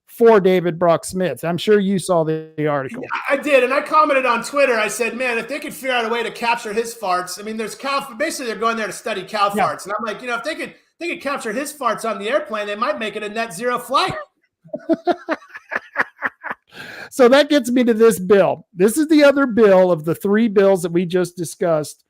for David Brock Smith. I'm sure you saw the article.
Yeah, I did, and I commented on Twitter. I said, man, if they could figure out a way to capture his farts, I mean, there's basically they're going there to study cow farts. And I'm like, you know, if they could capture his farts on the airplane, they might make it a net zero flight.
So that gets me to this bill. This is the other bill of the three bills that we just discussed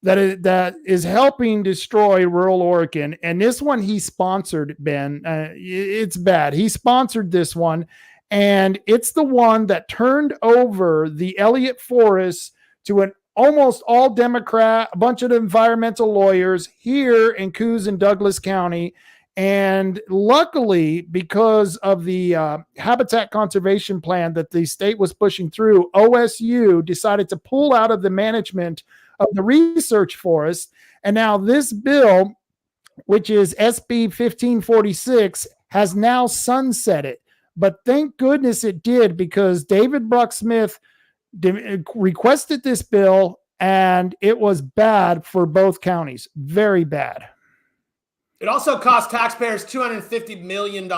that is helping destroy rural Oregon. And this one he sponsored, Ben. It's bad. He sponsored this one, and it's the one that turned over the Elliott Forest to an almost all Democrat, a bunch of environmental lawyers here in Coos and Douglas County. And luckily, because of the habitat conservation plan that the state was pushing through, OSU decided to pull out of the management of the research forest. And now this bill, which is SB 1546, has now sunsetted. But thank goodness it did, because David Brock Smith requested this bill, and it was bad for both counties. Very bad.
It also cost taxpayers $250 million.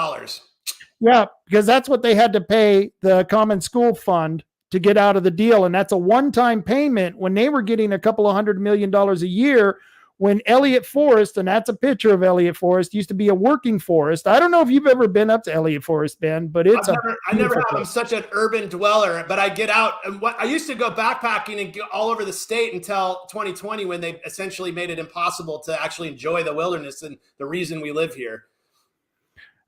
Yeah, because that's what they had to pay the Common School Fund to get out of the deal. And that's a one-time payment when they were getting a couple of $100 million a year, when Elliott Forest, and that's a picture of Elliott Forest, used to be a working forest. I don't know if you've ever been up to Elliott Forest, Ben, but it's
I never have. I'm such an urban dweller, but I get out. And I used to go backpacking and go all over the state until 2020, when they essentially made it impossible to actually enjoy the wilderness and the reason we live here.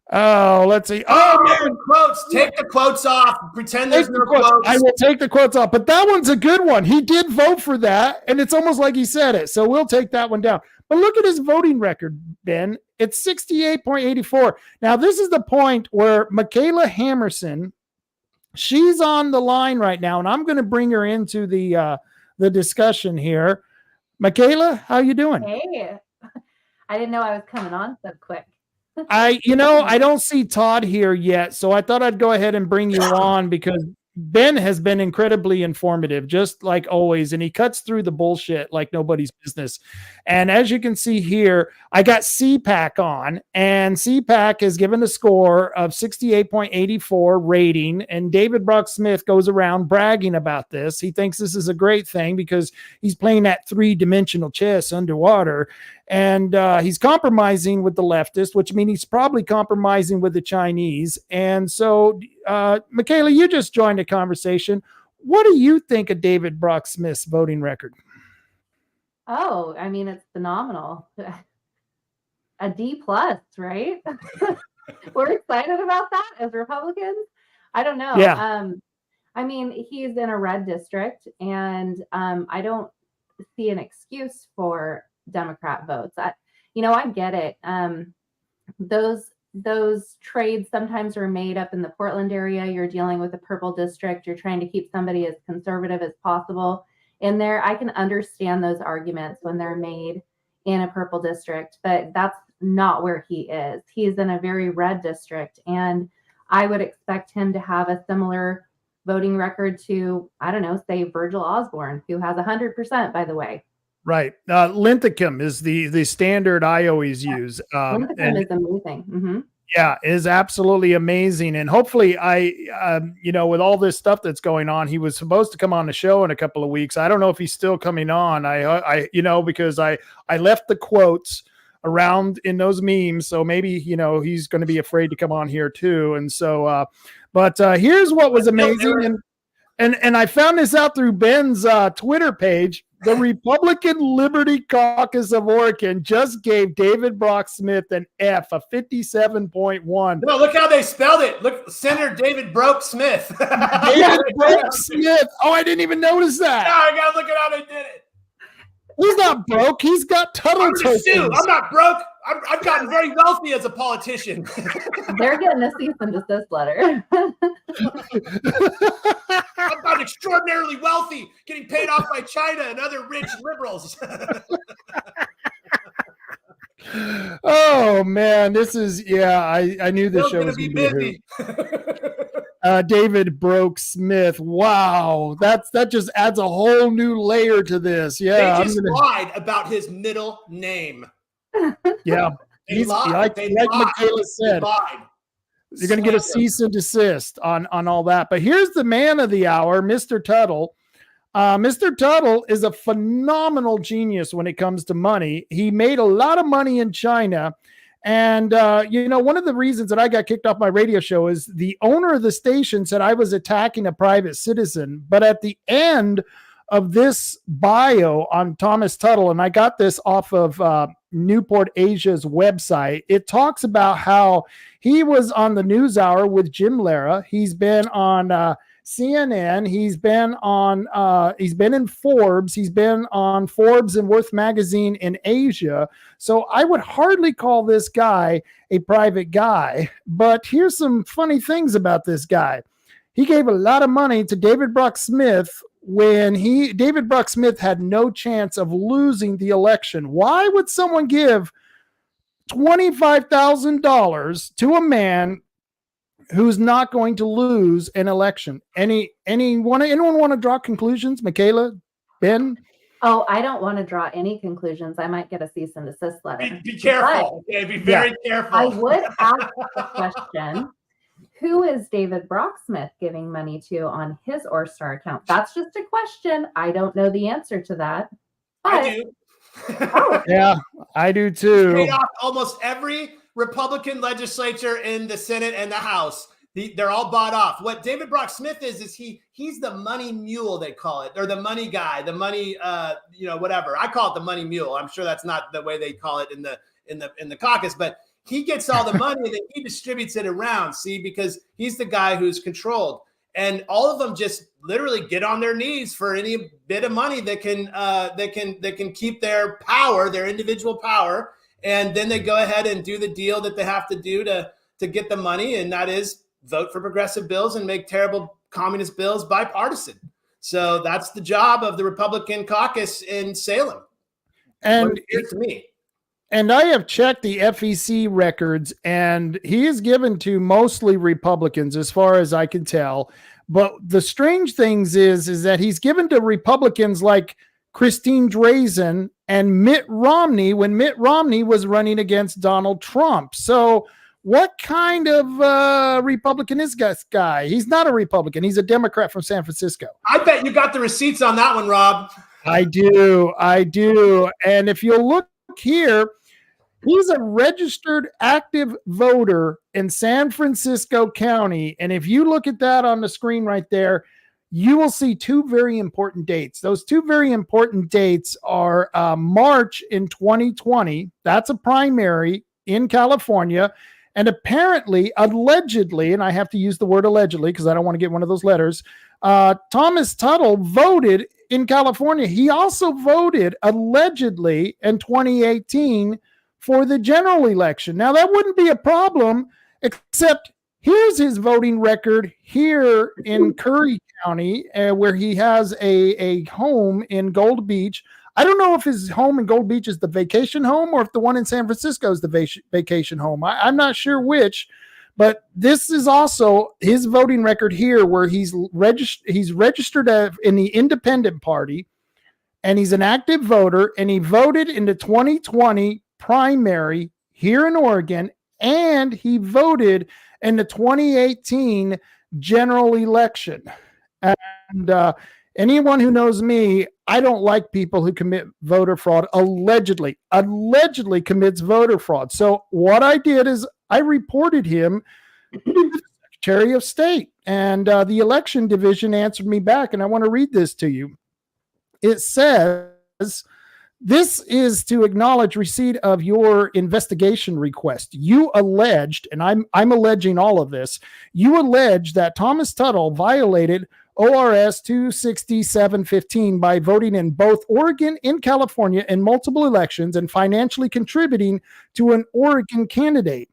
Oh, let's see. Oh, man.
Quotes. Take the quotes off. Pretend there's no quotes.
I will take the quotes off, but that one's a good one. He did vote for that, and it's almost like he said it. So we'll take that one down. But look at his voting record, Ben. It's 68.84. Now, this is the point where Michaela Hammerson, she's on the line right now, and I'm going to bring her into the discussion here. Michaela, how you doing?
Hey, I didn't know I was coming on so quick.
I don't see Todd here yet, so I thought I'd go ahead and bring you on, because Ben has been incredibly informative, just like always, and he cuts through the bullshit like nobody's business. And as you can see here, I got CPAC on, and CPAC has given a score of 68.84 rating, and David Brock Smith goes around bragging about this. He thinks this is a great thing because he's playing that three-dimensional chess underwater, and he's compromising with the leftists, which means he's probably compromising with the Chinese. And so, Michaela, you just joined the conversation. What do you think of David Brock Smith's voting record?
Oh, I mean, it's phenomenal. A D+, right? We're excited about that as Republicans. I don't know.
Yeah.
I mean, he's in a red district, and I don't see an excuse for Democrat votes. I get it. Those trades sometimes are made up in the Portland area. You're dealing with a purple district. You're trying to keep somebody as conservative as possible in there. I can understand those arguments when they're made in a purple district, but that's not where he is. He's in a very red district, and I would expect him to have a similar voting record to, I don't know, say Virgil Osborne, who has 100%, by the way.
Right. Linthicum is the standard I always use.
Linthicum is amazing. Mm-hmm.
Yeah, is absolutely amazing. And hopefully with all this stuff that's going on, he was supposed to come on the show in a couple of weeks. I don't know if he's still coming on. Because I left the quotes around in those memes. So maybe, he's going to be afraid to come on here too. And so, but here's what was amazing. And I found this out through Ben's Twitter page. The Republican Liberty Caucus of Oregon just gave David Brock Smith an F, a 57.1.
No, look how they spelled it. Look, Senator David Broke Smith.
David Broke Smith. Oh, I didn't even notice that.
Yeah, I gotta look at how they did it.
He's not broke. He's got Tuttle tokens.
I'm not broke. I've gotten very wealthy as a politician.
They're getting a cease and desist letter.
I've gotten extraordinarily wealthy, getting paid off by China and other rich liberals.
Oh man, this is I knew this show was going to be busy. David Broke Smith. Wow, that just adds a whole new layer to this. Yeah,
they just lied about his middle name.
Yeah, like Michaela said, you're going to get a cease and desist on all that. But here's the man of the hour, Mr. Tuttle. Mr. Tuttle is a phenomenal genius when it comes to money. He made a lot of money in China. And, one of the reasons that I got kicked off my radio show is the owner of the station said I was attacking a private citizen. But at the end of this bio on Thomas Tuttle, and I got this off of Newport Asia's website, it talks about how he was on the NewsHour with Jim Lara. He's been on CNN. He's been in Forbes. He's been on Forbes and Worth magazine in Asia. So I would hardly call this guy a private guy. But here's some funny things about this guy. He gave a lot of money to David Brock Smith when David Brock Smith had no chance of losing the election. Why would someone give $25,000 to a man who's not going to lose an election? Anyone want to draw conclusions? Michaela, Ben?
Oh, I don't want to draw any conclusions. I might get a cease and desist letter.
Be careful. Okay, be very careful.
I would ask the question, who is David Brock Smith giving money to on his Orstar account? That's just a question. I don't know the answer to that.
I do.
Yeah, I do too.
Paid off almost every Republican legislature in the Senate and the House. They're all bought off. What David Brock Smith is he's the money mule, they call it, or the money guy, the money, whatever. I call it the money mule. I'm sure that's not the way they call it in the caucus, but he gets all the money and then he distributes it around. See, because he's the guy who's controlled, and all of them just literally get on their knees for any bit of money that can keep their power, their individual power. And then they go ahead and do the deal that they have to do to get the money. And that is vote for progressive bills and make terrible communist bills bipartisan. So that's the job of the Republican caucus in Salem.
And
it's me.
And I have checked the FEC records, and he is given to mostly Republicans as far as I can tell. But the strange things is that he's given to Republicans like Christine Drazan and Mitt Romney when Mitt Romney was running against Donald Trump. So what kind of Republican is this guy? He's not a Republican. He's a Democrat from San Francisco.
I bet you got the receipts on that one, Rob.
I do. And if you look here, he's a registered active voter in San Francisco County. And if you look at that on the screen right there, you will see two very important dates. Those two very important dates are March in 2020. That's a primary in California. And apparently, allegedly, and I have to use the word allegedly because I don't want to get one of those letters, Thomas Tuttle voted in California. He also voted allegedly in 2018 for the general election. Now, that wouldn't be a problem, except here's his voting record here in Curry County, where he has a home in Gold Beach. I don't know if his home in Gold Beach is the vacation home or if the one in San Francisco is the vacation home. I'm not sure which, but this is also his voting record here, where he's registered in the Independent Party, and he's an active voter, and he voted in the 2020 primary here in Oregon, and he voted in the 2018 general election. And anyone who knows me, I don't like people who commit voter fraud, allegedly commits voter fraud. So what I did is I reported him to the Secretary of State, and the election division answered me back, and I want to read this to you. It says, this is to acknowledge receipt of your investigation request. You alleged, and I'm alleging all of this, you allege that Thomas Tuttle violated ORS 26715 by voting in both Oregon and California in multiple elections and financially contributing to an Oregon candidate.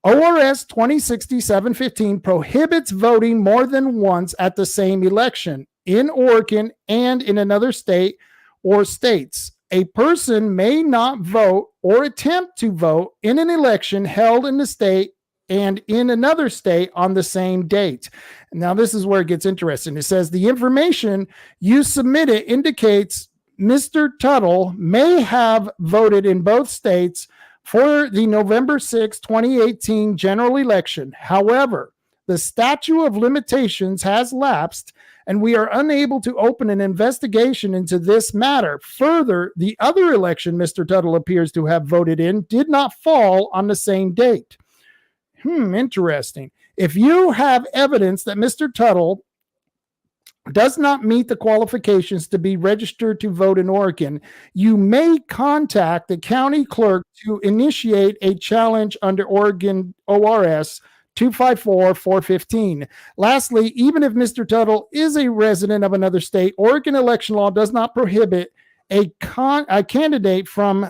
ORS 206715 prohibits voting more than once at the same election in Oregon and in another state or states. A person may not vote or attempt to vote in an election held in the state and in another state on the same date. Now, this is where it gets interesting. It says the information you submitted indicates Mr. Tuttle may have voted in both states for the November 6, 2018 general election. However, the statute of limitations has lapsed, and we are unable to open an investigation into this matter. Further, the other election Mr. Tuttle appears to have voted in did not fall on the same date. Interesting. If you have evidence that Mr. Tuttle does not meet the qualifications to be registered to vote in Oregon, you may contact the county clerk to initiate a challenge under Oregon ORS 254-415. Lastly, even if Mr. Tuttle is a resident of another state, Oregon election law does not prohibit a candidate from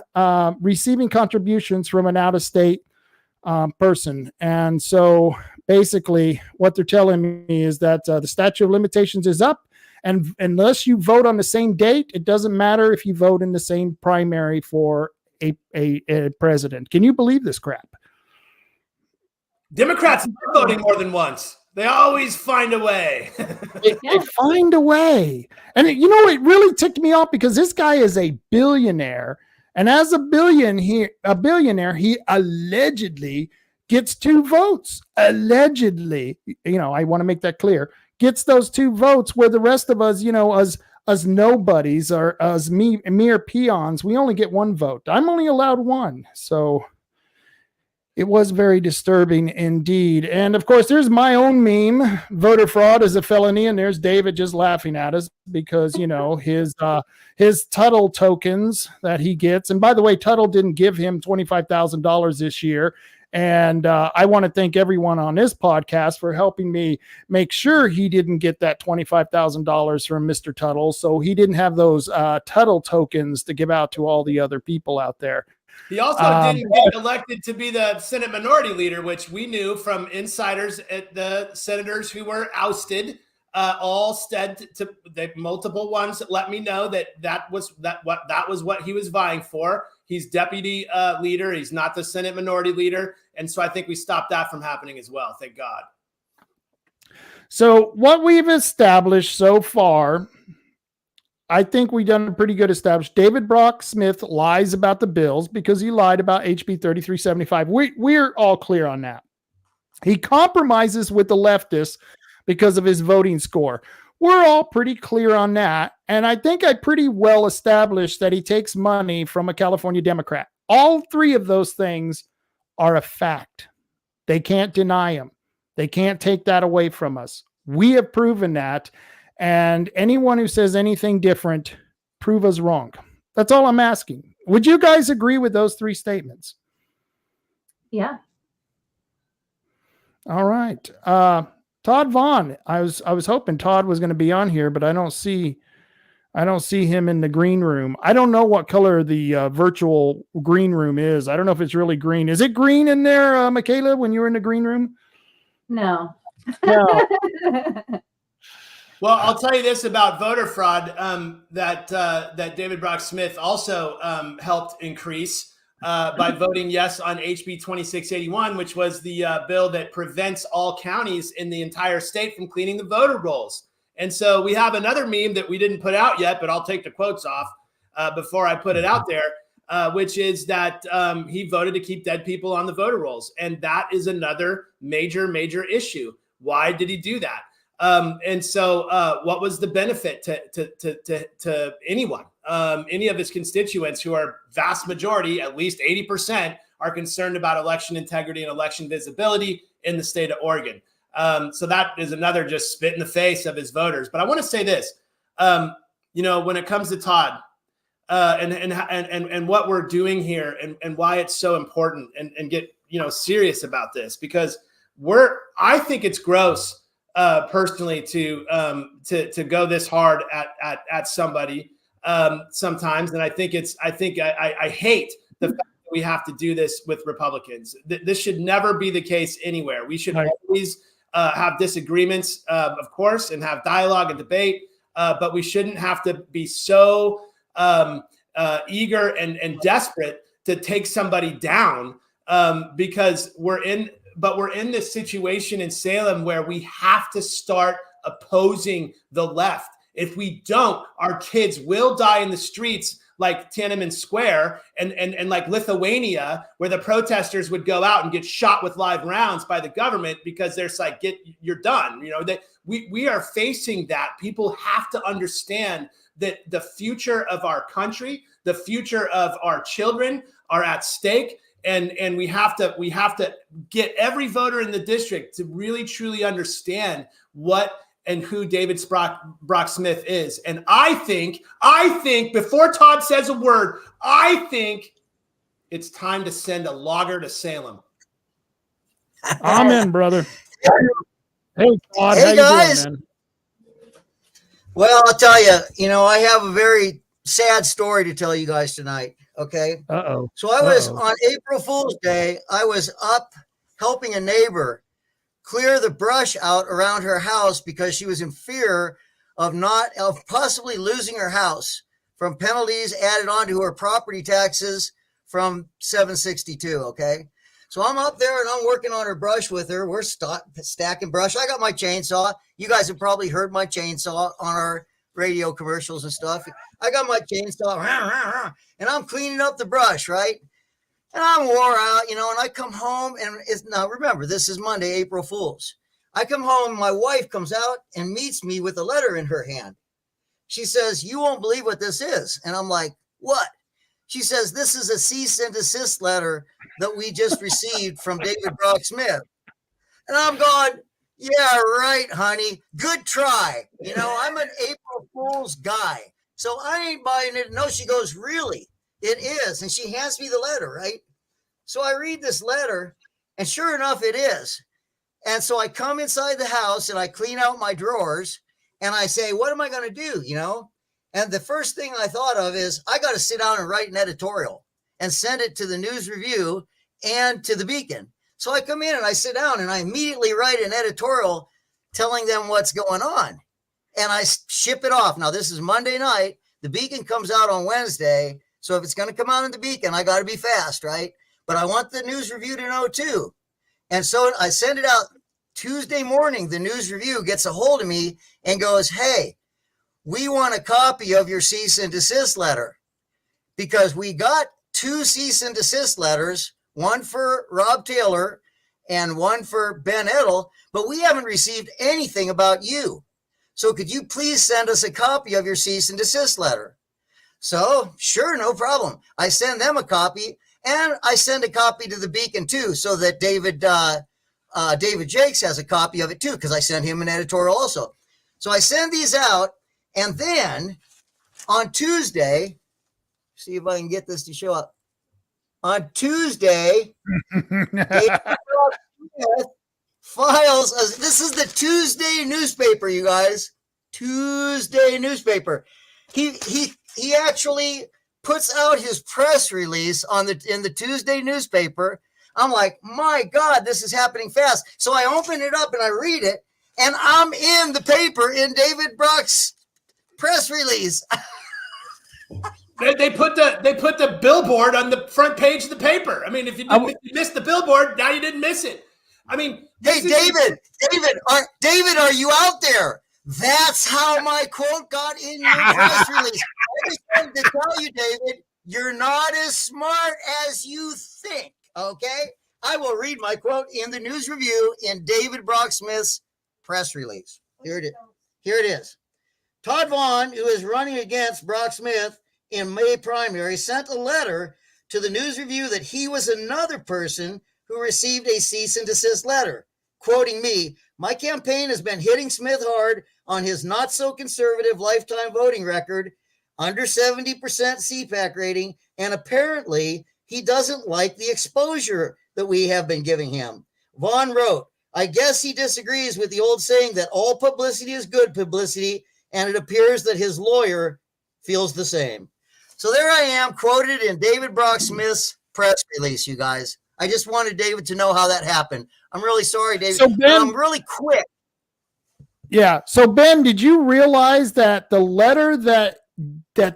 receiving contributions from an out-of-state person. And so basically what they're telling me is that the statute of limitations is up, and unless you vote on the same date, it doesn't matter if you vote in the same primary for a president. Can you believe this crap?
Democrats are voting more than once. They always find a way.
They find a way. And you know, it really ticked me off because this guy is a billionaire. And as a billionaire, he allegedly gets 2 votes. Allegedly, you know, I want to make that clear. Gets those 2 votes where the rest of us, you know, us nobodies or us mere peons, we only get 1 vote. I'm only allowed 1. So it was very disturbing indeed. And of course, there's my own meme. Voter fraud is a felony. And there's David just laughing at us because, you know, his Tuttle tokens that he gets. And by the way, Tuttle didn't give him $25,000 this year. And I want to thank everyone on this podcast for helping me make sure he didn't get that $25,000 from Mr. Tuttle. So he didn't have those Tuttle tokens to give out to all the other people out there.
He also didn't get elected to be the Senate Minority Leader, which we knew from insiders at the senators who were ousted. All said to the multiple ones that let me know that was what he was vying for. He's deputy leader. He's not the Senate Minority Leader, and so I think we stopped that from happening as well. Thank God.
So what we've established so far, I think we've done a pretty good establish. David Brock Smith lies about the bills because he lied about HB 3375. We're all clear on that. He compromises with the leftists because of his voting score. We're all pretty clear on that. And I think I pretty well established that he takes money from a California Democrat. All 3 of those things are a fact. They can't deny them. They can't take that away from us. We have proven that. And anyone who says anything different, prove us wrong. That's all I'm asking. Would you guys agree with those 3 statements?
Yeah.
All right. Todd Vaughn. I was hoping Todd was going to be on here, but I don't see him in the green room. I don't know what color the virtual green room is. I don't know if it's really green. Is it green in there, Michaela, when you were in the green room?
No.
No.
Well, I'll tell you this about voter fraud that David Brock Smith also helped increase by voting yes on HB 2681, which was the bill that prevents all counties in the entire state from cleaning the voter rolls. And so we have another meme that we didn't put out yet, but I'll take the quotes off before I put it out there, which is that he voted to keep dead people on the voter rolls. And that is another major, major issue. Why did he do that? And so what was the benefit to anyone, any of his constituents who are vast majority, at least 80%, are concerned about election integrity and election visibility in the state of Oregon. So that is another just spit in the face of his voters. But I want to say this, when it comes to Todd and what we're doing here and why it's so important and get, serious about this, because I think it's gross personally to go this hard at somebody sometimes. And I hate the fact that we have to do this with Republicans. This should never be the case anywhere. We should always have disagreements, of course, and have dialogue and debate, but we shouldn't have to be so eager and desperate to take somebody down because we're in this situation in Salem where we have to start opposing the left. If we don't, our kids will die in the streets like Tiananmen Square and like Lithuania, where the protesters would go out and get shot with live rounds by the government because they're like, you're done. That we are facing that. People have to understand that the future of our country, the future of our children are at stake. And we have to get every voter in the district to really truly understand what and who David Brock Smith is. And I think before Todd says a word, I think it's time to send a logger to Salem.
Amen, brother. Hey, Todd.
Hey,
how
guys.
You doing, man?
Well, I'll tell you, I have a very sad story to tell you guys tonight. Okay.
Uh-oh.
So I was on April Fool's Day. I was up helping a neighbor clear the brush out around her house because she was in fear of possibly losing her house from penalties added onto her property taxes from 762. Okay. So I'm up there and I'm working on her brush with her. We're stacking brush. I got my chainsaw. You guys have probably heard my chainsaw on our radio commercials and stuff. I got my chainsaw and I'm cleaning up the brush, right? And I'm wore out, and I come home and now remember, this is Monday, April Fool's. I come home, my wife comes out and meets me with a letter in her hand. She says, "You won't believe what this is." And I'm like, "What?" She says, "This is a cease and desist letter that we just received from David Brock Smith." And I'm going, "Yeah, right, honey. Good try." I'm an April Fool's guy. So I ain't buying it. No, she goes, "Really? It is." And she hands me the letter, right? So I read this letter, and sure enough, it is. And so I come inside the house and I clean out my drawers and I say, what am I going to do? And the first thing I thought of is I got to sit down and write an editorial and send it to the News Review and to the Beacon. So I come in and I sit down and I immediately write an editorial telling them what's going on. And I ship it off. Now, this is Monday night. The Beacon comes out on Wednesday. So if it's going to come out in the Beacon, I got to be fast, right? But I want the News Review to know too. And so I send it out Tuesday morning. The News Review gets a hold of me and goes, "Hey, we want a copy of your cease and desist letter because we got 2 cease and desist letters, one for Rob Taylor and one for Ben Edtl, but we haven't received anything about you. So could you please send us a copy of your cease and desist letter?" So sure, no problem. I send them a copy and I send a copy to the Beacon too, so that David Jakes has a copy of it too, because I sent him an editorial also. So I send these out, and then on Tuesday, see if I can get this to show up. On Tuesday, David Smith files. This is the Tuesday newspaper, you guys. Tuesday newspaper. He actually puts out his press release in the Tuesday newspaper. I'm like, my God, this is happening fast. So I open it up and I read it, and I'm in the paper in David Brock's press release.
They put the billboard on the front page of the paper. I mean, if you missed the billboard, now you didn't miss it. I mean,
hey, David, are you out there? That's how my quote got in your press release. I just wanted to tell you, David, you're not as smart as you think. Okay, I will read my quote in the news review in David Brock Smith's press release. Here it is. Todd Vaughn, who is running against Brock Smith in May primary, sent a letter to the news review that he was another person who received a cease and desist letter. Quoting me, my campaign has been hitting Smith hard on his not so conservative lifetime voting record, under 70% CPAC rating, and apparently he doesn't like the exposure that we have been giving him. Vaughn wrote, I guess he disagrees with the old saying that all publicity is good publicity, and it appears that his lawyer feels the same. So there I am, quoted in David Brock Smith's press release, you guys. I just wanted David to know how that happened. I'm really sorry, David.
So Ben,
I'm really quick.
Yeah. So Ben, did you realize that the letter that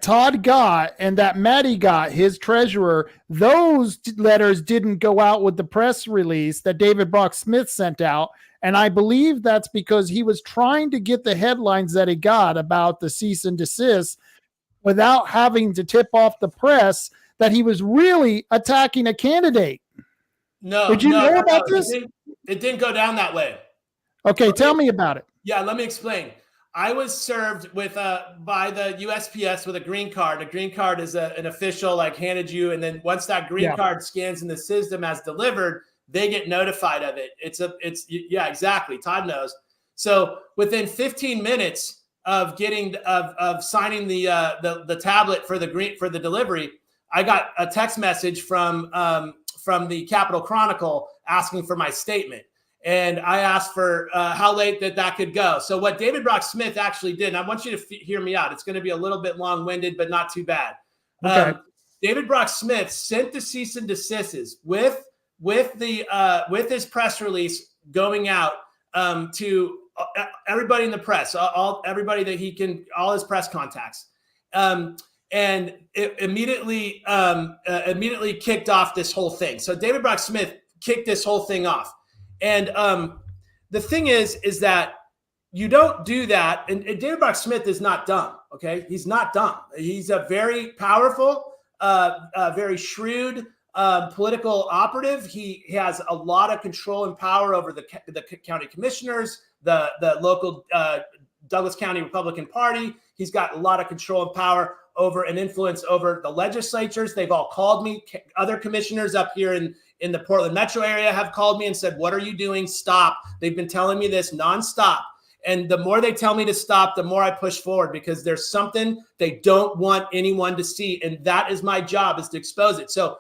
Todd got and that Maddie got, his treasurer, those letters didn't go out with the press release that David Brock Smith sent out? And I believe that's because he was trying to get the headlines that he got about the cease and desist without having to tip off the press that he was really attacking a candidate.
No.
Did you know about this?
It didn't go down that way.
Okay, tell me about it.
Yeah, let me explain. I was served with by the USPS with a green card. A green card is an official handed you, and then once that green card scans in the system as delivered, they get notified of it. It's exactly. Todd knows. So within 15 minutes of getting of signing the tablet for the delivery, I got a text message from the Capitol Chronicle asking for my statement. And I asked for how late that could go. So what David Brock Smith actually did, and I want you to hear me out. It's going to be a little bit long-winded, but not too bad.
Okay.
David Brock Smith sent the cease and desists with his press release going out to everybody in the press, everybody that he can, all his press contacts, and it immediately kicked off this whole thing. So David Brock Smith kicked this whole thing off. And the thing is that you don't do that. And David Brock Smith is not dumb. Okay. He's not dumb. He's a very powerful, very shrewd political operative. He has a lot of control and power over the county commissioners, the local Douglas County Republican Party. He's got a lot of control and power over and influence over the legislatures. They've all called me. Other commissioners up here in the Portland metro area have called me and said, what are you doing? Stop. They've been telling me this nonstop. And the more they tell me to stop, the more I push forward, because there's something they don't want anyone to see. And that is my job, is to expose it. So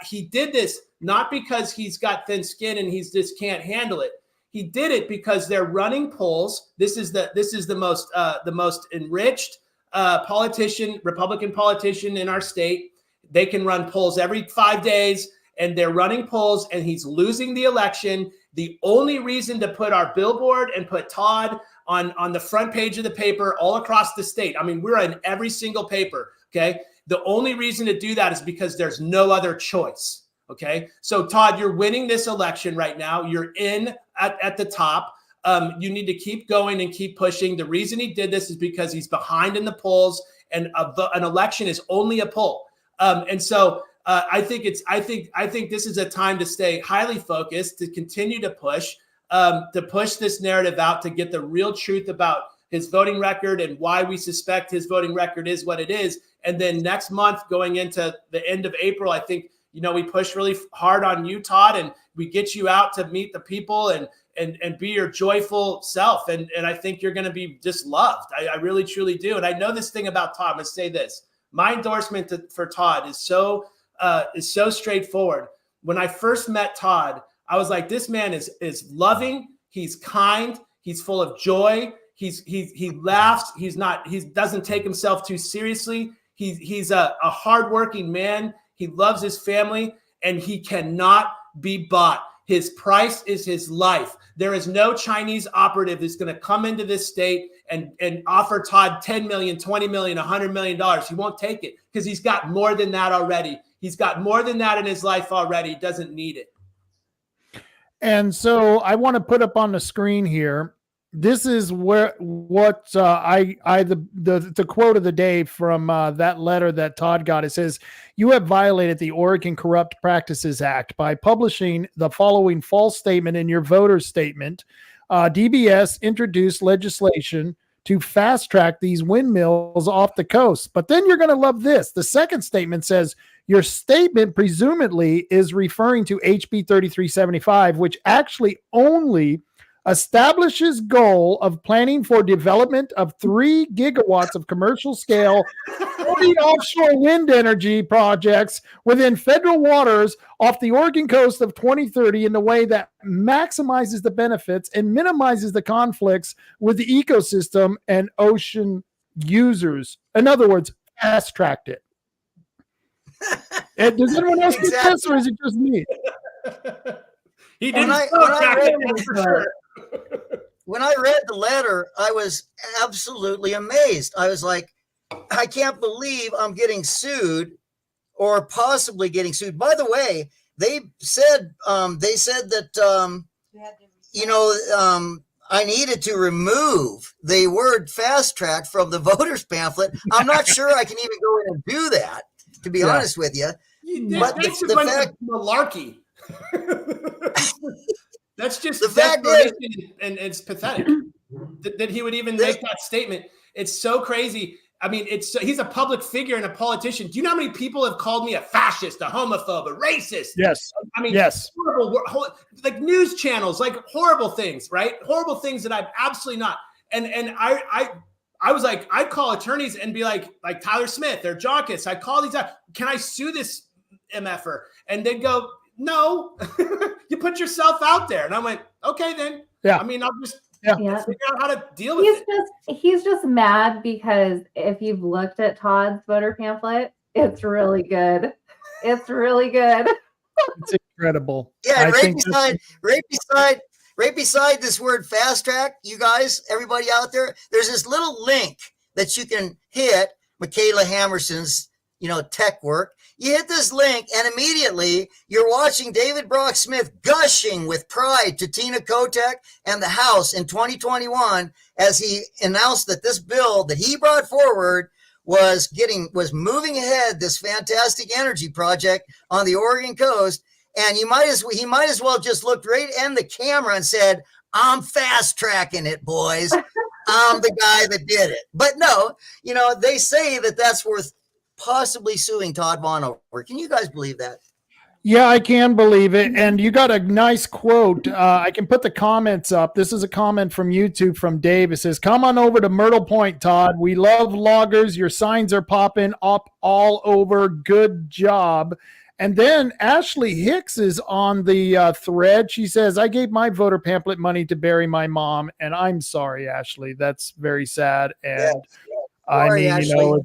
he did this not because he's got thin skin and he's just can't handle it. He did it because they're running polls. This is the most enriched Republican politician in our state. They can run polls every 5 days, and they're running polls, and he's losing the election. The only reason to put our billboard and put Todd on the front page of the paper all across the state, I mean, we're in every single paper, okay? The only reason to do that is because there's no other choice, okay? So Todd, you're winning this election right now. You're in at the top. You need to keep going and keep pushing. The reason he did this is because he's behind in the polls, and an election is only a poll. And so I think this is a time to stay highly focused, to continue to push this narrative out, to get the real truth about his voting record and why we suspect his voting record is what it is. And then next month, going into the end of April, I think, we push really hard on you, Todd, and we get you out to meet the people and be your joyful self. And I think you're going to be just loved. I really, truly do. And I know this thing about Todd. I'm going to say this. My endorsement for Todd is so straightforward. When I first met Todd, I was like, this man is loving. He's kind. He's full of joy. He laughs. He doesn't take himself too seriously. He's a hardworking man. He loves his family, and he cannot be bought. His price is his life. There is no Chinese operative that's going to come into this state and offer Todd $10 million, $20 million, $100 million. He won't take it because he's got more than that already. He's got more than that in his life already. He doesn't need it.
And so I want to put up on the screen here. This is the quote of the day from that letter that Todd got. It says, "You have violated the Oregon Corrupt Practices Act by publishing the following false statement in your voter statement. DBS introduced legislation to fast track these windmills off the coast." But then you're going to love this. The second statement says, "Your statement presumably is referring to HB 3375, which actually only establishes goal of planning for development of 3 gigawatts of commercial scale 40 offshore wind energy projects within federal waters off the Oregon coast of 2030 in a way that maximizes the benefits and minimizes the conflicts with the ecosystem and ocean users." In other words, fast tracked it. Does anyone else get this, or is it just me?
He didn't.
When I read the letter, I was absolutely amazed. I was like, I can't believe I'm getting sued or possibly getting sued. By the way, they said that, I needed to remove the word fast track from the voters pamphlet. I'm not sure I can even go in and do that, to be honest with you.
But that's the fact, malarkey. That's just
the fact is,
and it's pathetic that he would even make that statement. It's so crazy. I mean, he's a public figure and a politician. Do you know how many people have called me a fascist, a homophobe, a racist?
Yes.
I mean,
yes.
Horrible, like news channels, like horrible things, right? Horrible things that I'm absolutely not. And I was like, I'd call attorneys and be like Tyler Smith or Jawkis. I'd call these out. Can I sue this MFer? And they'd go, no, you put yourself out there. And I went, okay, then. Yeah. I mean, I'll just figure out how to deal with it.
He's just mad because if you've looked at Todd's voter pamphlet, it's really good. It's really good.
It's incredible.
Yeah, right beside this word fast track, you guys, everybody out there, there's this little link that you can hit, Michaela Hammerson's, tech work. You hit this link and immediately you're watching David Brock Smith gushing with pride to Tina Kotek and the House in 2021 as he announced that this bill that he brought forward was moving ahead this fantastic energy project on the Oregon coast. And he might as well just looked right in the camera and said, "I'm fast tracking it, boys. I'm the guy that did it." But no, they say that that's worth possibly suing Todd Vaughn over. Can you guys believe that?
Yeah, I can believe it. And you got a nice quote. I can put the comments up. This is a comment from YouTube from Dave. It says, "Come on over to Myrtle Point, Todd. We love loggers. Your signs are popping up all over. Good job." And then Ashley Hicks is on the thread. She says, "I gave my voter pamphlet money to bury my mom." And I'm sorry, Ashley. That's very sad. And
Sorry, Ashley.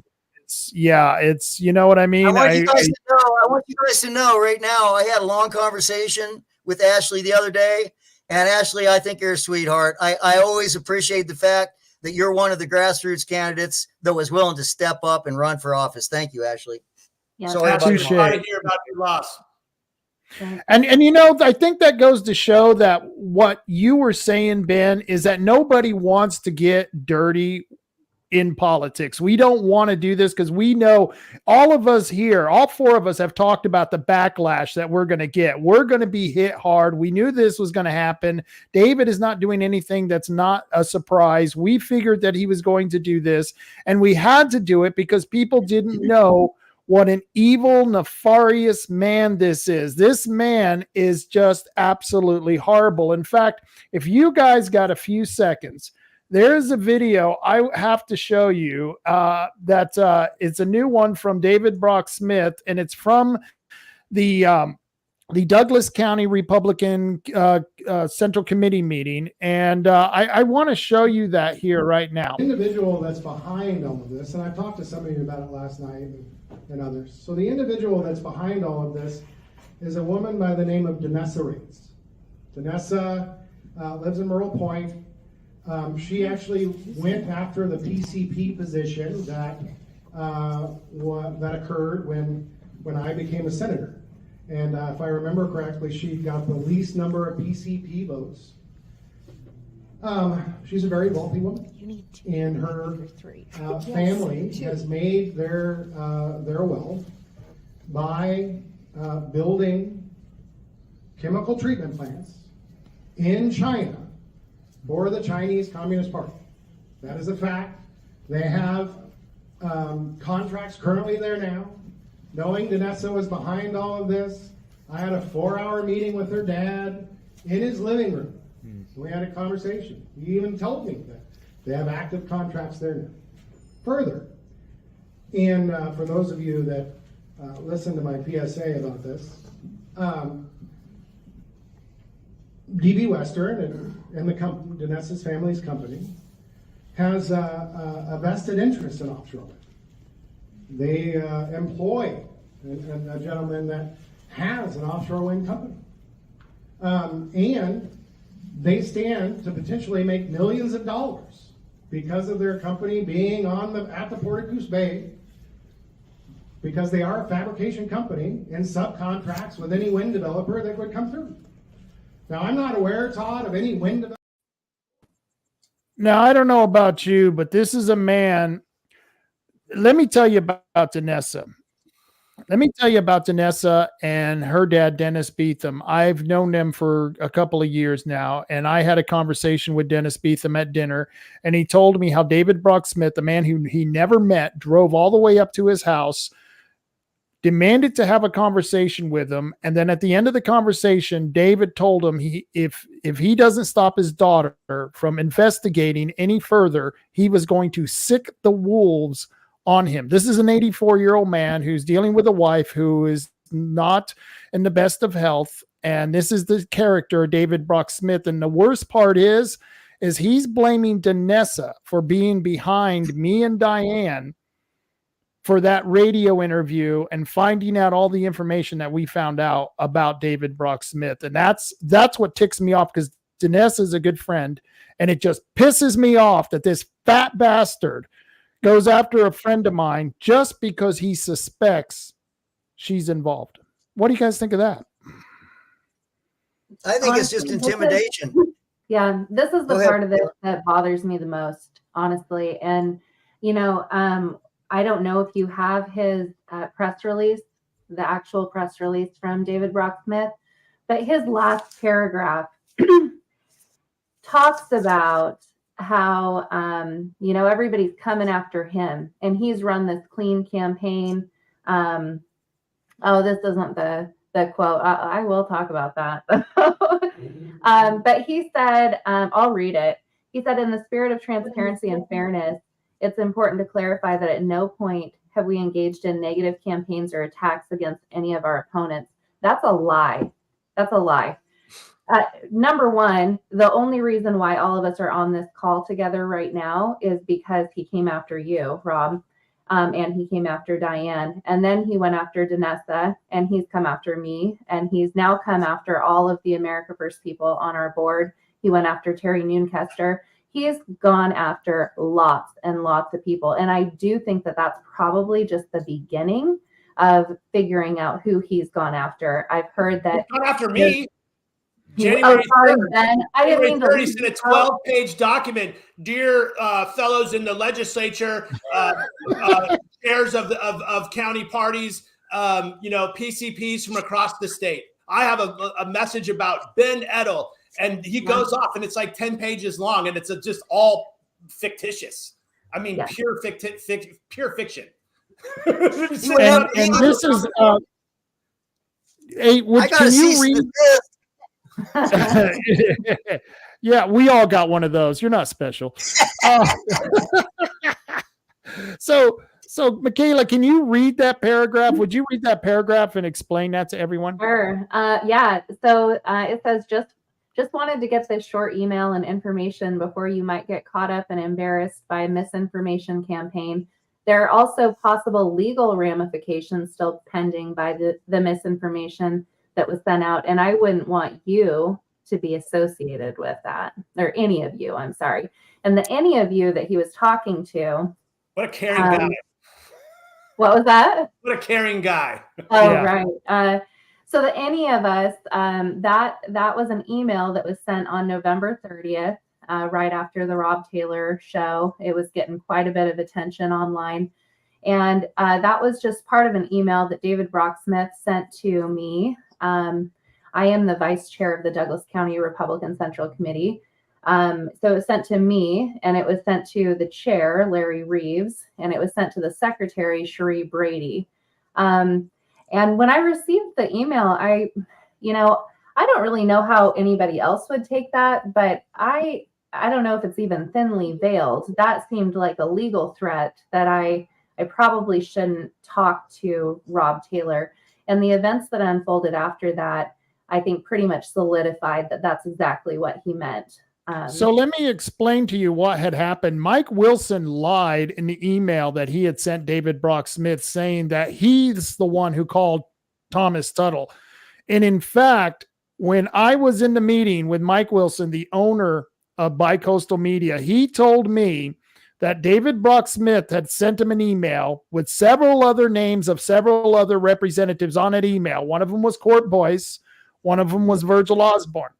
It's you know what I mean?
I want you guys to know right now, I had a long conversation with Ashley the other day. And Ashley, I think you're a sweetheart. I always appreciate the fact that you're one of the grassroots candidates that was willing to step up and run for office. Thank you, Ashley.
Yeah,
sorry to hear about your loss.
And I think that goes to show that what you were saying, Ben, is that nobody wants to get dirty in politics. We don't want to do this because we know all of us here, all 4 of us have talked about the backlash that we're going to get. We're going to be hit hard. We knew this was going to happen. David is not doing anything that's not a surprise. We figured that he was going to do this, and we had to do it because people didn't know what an evil, nefarious man this is. This man is just absolutely horrible. In fact, if you guys got a few seconds, there is a video I have to show you that it's a new one from David Brock Smith, and it's from the the Douglas County Republican Central Committee meeting. And I want to show you that here right now.
The individual that's behind all of this, and I talked to some of you about it last night and others. So the individual that's behind all of this is a woman by the name of Danessa Reeds. Danessa lives in Merle Point. She actually went after the PCP position that occurred when I became a senator. And if I remember correctly, she got the least number of PCP votes. She's a very wealthy woman, and her family has made their wealth by building chemical treatment plants in China for the Chinese Communist Party. That is a fact. They have contracts currently there now. Knowing Danessa was behind all of this, I had a 4-hour meeting with her dad in his living room. We had a conversation. He even told me that they have active contracts there now. Further, and for those of you that listen to my PSA about this, DB Western and the Danessa's family's company has a vested interest in offshore wind. They employ a gentleman that has an offshore wind company. And they stand to potentially make millions of dollars because of their company being at the Port of Goose Bay, because they are a fabrication company and subcontracts with any wind developer that would come through. Now, I'm not aware, Todd, of any wind developer.
Now, I don't know about you, but this is a man. Let me tell you about Danessa. Let me tell you about Danessa and her dad, Dennis Beetham. I've known them for a couple of years now, and I had a conversation with Dennis Beetham at dinner, and he told me how David Brock Smith, the man who he never met, drove all the way up to his house, demanded to have a conversation with him, and then at the end of the conversation, David told him if he doesn't stop his daughter from investigating any further, he was going to sick the wolves on him. This is an 84-year-old man who's dealing with a wife who is not in the best of health. And this is the character, David Brock Smith. And the worst part is he's blaming Danessa for being behind me and Diane for that radio interview and finding out all the information that we found out about David Brock Smith. And that's what ticks me off, because Danessa is a good friend. And it just pisses me off that this fat bastard goes after a friend of mine just because he suspects she's involved. What do you guys think of that?
I think it's just intimidation.
This is the part of it that bothers me the most, honestly. And, I don't know if you have his press release, the actual press release from David Brock Smith, but his last paragraph talks about how, everybody's coming after him, and he's run this clean campaign. This isn't the quote. I will talk about that. But he said, I'll read it. He said, in the spirit of transparency and fairness, it's important to clarify that at no point have we engaged in negative campaigns or attacks against any of our opponents. That's a lie. That's a lie. Number one, the only reason why all of us are on this call together right now is because he came after you, Rob, and he came after Diane, and then he went after Danessa, and he's come after me, and he's now come after all of the America First people on our board. He went after Terry Noonkester. He's gone after lots and lots of people, and I do think that that's probably just the beginning of figuring out who he's gone after. I've heard that
he's gone after me.
January 30th,
in a 12-page document. Dear fellows in the legislature, chairs of county parties, PCPs from across the state. I have a message about Ben Edtl, and he goes off, and it's like 10 pages long, and it's just all fictitious. I mean, pure fiction.
And this is can you read this? Yeah, we all got one of those. You're not special. So So, Michaela, can you read that paragraph? Would you read that paragraph and explain that to everyone?
Sure. Yeah. So it says just wanted to get this short email and information before you might get caught up and embarrassed by a misinformation campaign. There are also possible legal ramifications still pending by the misinformation that was sent out, and I wouldn't want you to be associated with that, or any of you. I'm sorry, and the any of you that he was talking to.
What a caring guy.
What was that?
What a caring guy.
Oh,
Yeah.
right. So the any of us, that was an email that was sent on November 30th, right after the Rob Taylor show. It was getting quite a bit of attention online. And that was just part of an email that David Brocksmith sent to me. I am the vice chair of the Douglas County Republican Central Committee. So it was sent to me, and it was sent to the chair, Larry Reeves, and it was sent to the secretary, Cherie Brady. And when I received the email, I don't really know how anybody else would take that, but I don't know if it's even thinly veiled. That seemed like a legal threat that I probably shouldn't talk to Rob Taylor. And the events that unfolded after that, I think pretty much solidified that that's exactly what he meant.
So let me explain to you what had happened. Mike Wilson lied in the email that he had sent David Brocksmith, saying that he's the one who called Thomas Tuttle. And in fact, when I was in the meeting with Mike Wilson, the owner of Bicoastal Media, he told me that David Brocksmith had sent him an email with several other names of several other representatives on that email. One of them was Court Boyce. One of them was Virgil Osborne.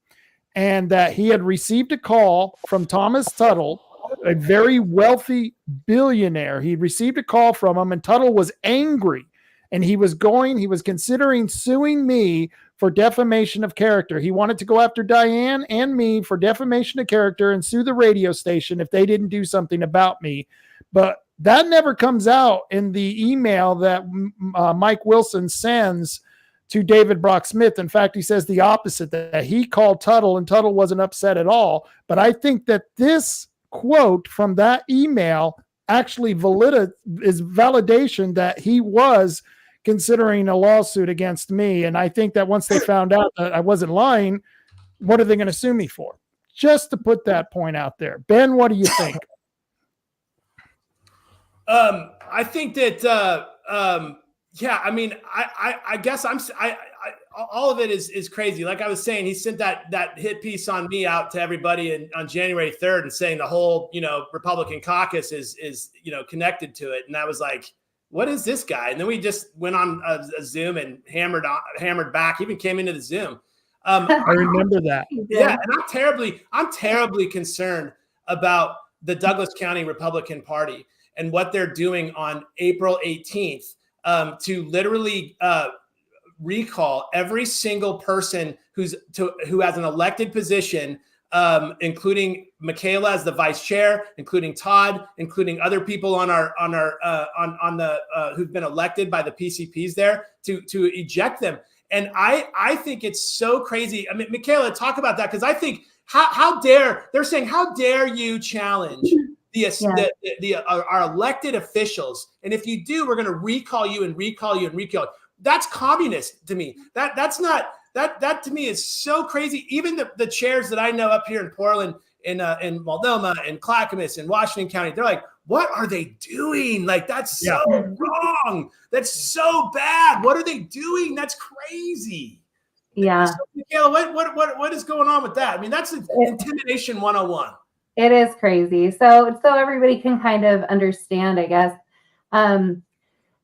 And that he had received a call from Thomas Tuttle, a very wealthy billionaire. He received a call from him, and Tuttle was angry. And he was considering suing me for defamation of character. He wanted to go after Diane and me for defamation of character and sue the radio station if they didn't do something about me. But that never comes out in the email that Mike Wilson sends to David Brocksmith. In fact, he says the opposite, that he called Tuttle and Tuttle wasn't upset at all. But I think that this quote from that email actually is validation that he was considering a lawsuit against me. And I think that once they found out that I wasn't lying, what are they going to sue me for? Just to put that point out there. Ben, what do you think?
I think that, yeah, I mean, I guess all of it is crazy. Like I was saying, he sent that hit piece on me out to everybody on January 3rd and saying the whole, Republican caucus is connected to it. And I was like, what is this guy? And then we just went on a Zoom and hammered back, even came into the Zoom.
I remember that.
Yeah. And I'm terribly concerned about the Douglas County Republican Party and what they're doing on April 18th. To literally recall every single person who has an elected position, including Michaela as the vice chair, including Todd, including other people on the who've been elected by the PCPs there, to eject them. And I think it's so crazy. I mean, Michaela, talk about that, because I think they're saying how dare you challenge our elected officials, and if you do, we're going to recall you and recall you and recall you. That's communist to me. That's not that to me is so crazy. Even the chairs that I know up here in Portland, in Multnomah, and Clackamas, and Washington County, they're like, what are they doing? Like, that's so wrong. That's so bad. What are they doing? That's crazy.
Yeah.
So, Michaela, what is going on with that? I mean, that's intimidation 101.
It is crazy. So everybody can kind of understand, I guess.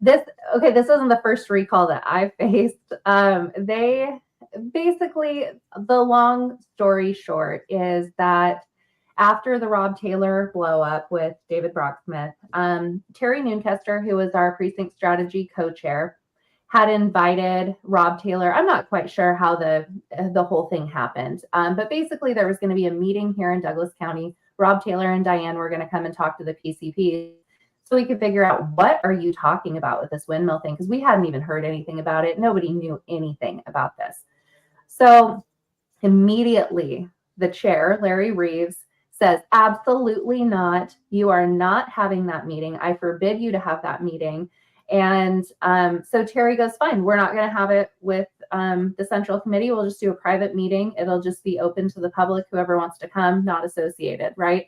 This isn't the first recall that I've faced. They basically, the long story short is that after the Rob Taylor blow up with David Brocksmith, Terry Noonkester, who was our precinct strategy co-chair, had invited Rob Taylor. I'm not quite sure how the whole thing happened, but basically there was going to be a meeting here in Douglas County. Rob Taylor and Diane were going to come and talk to the PCP so we could figure out, what are you talking about with this windmill thing? Because we hadn't even heard anything about it. Nobody knew anything about this. So immediately the chair, Larry Reeves, says, absolutely not. You are not having that meeting. I forbid you to have that meeting. And so Terry goes, fine, we're not going to have it with the Central Committee. We'll just do a private meeting. It'll just be open to the public, whoever wants to come, not associated, right?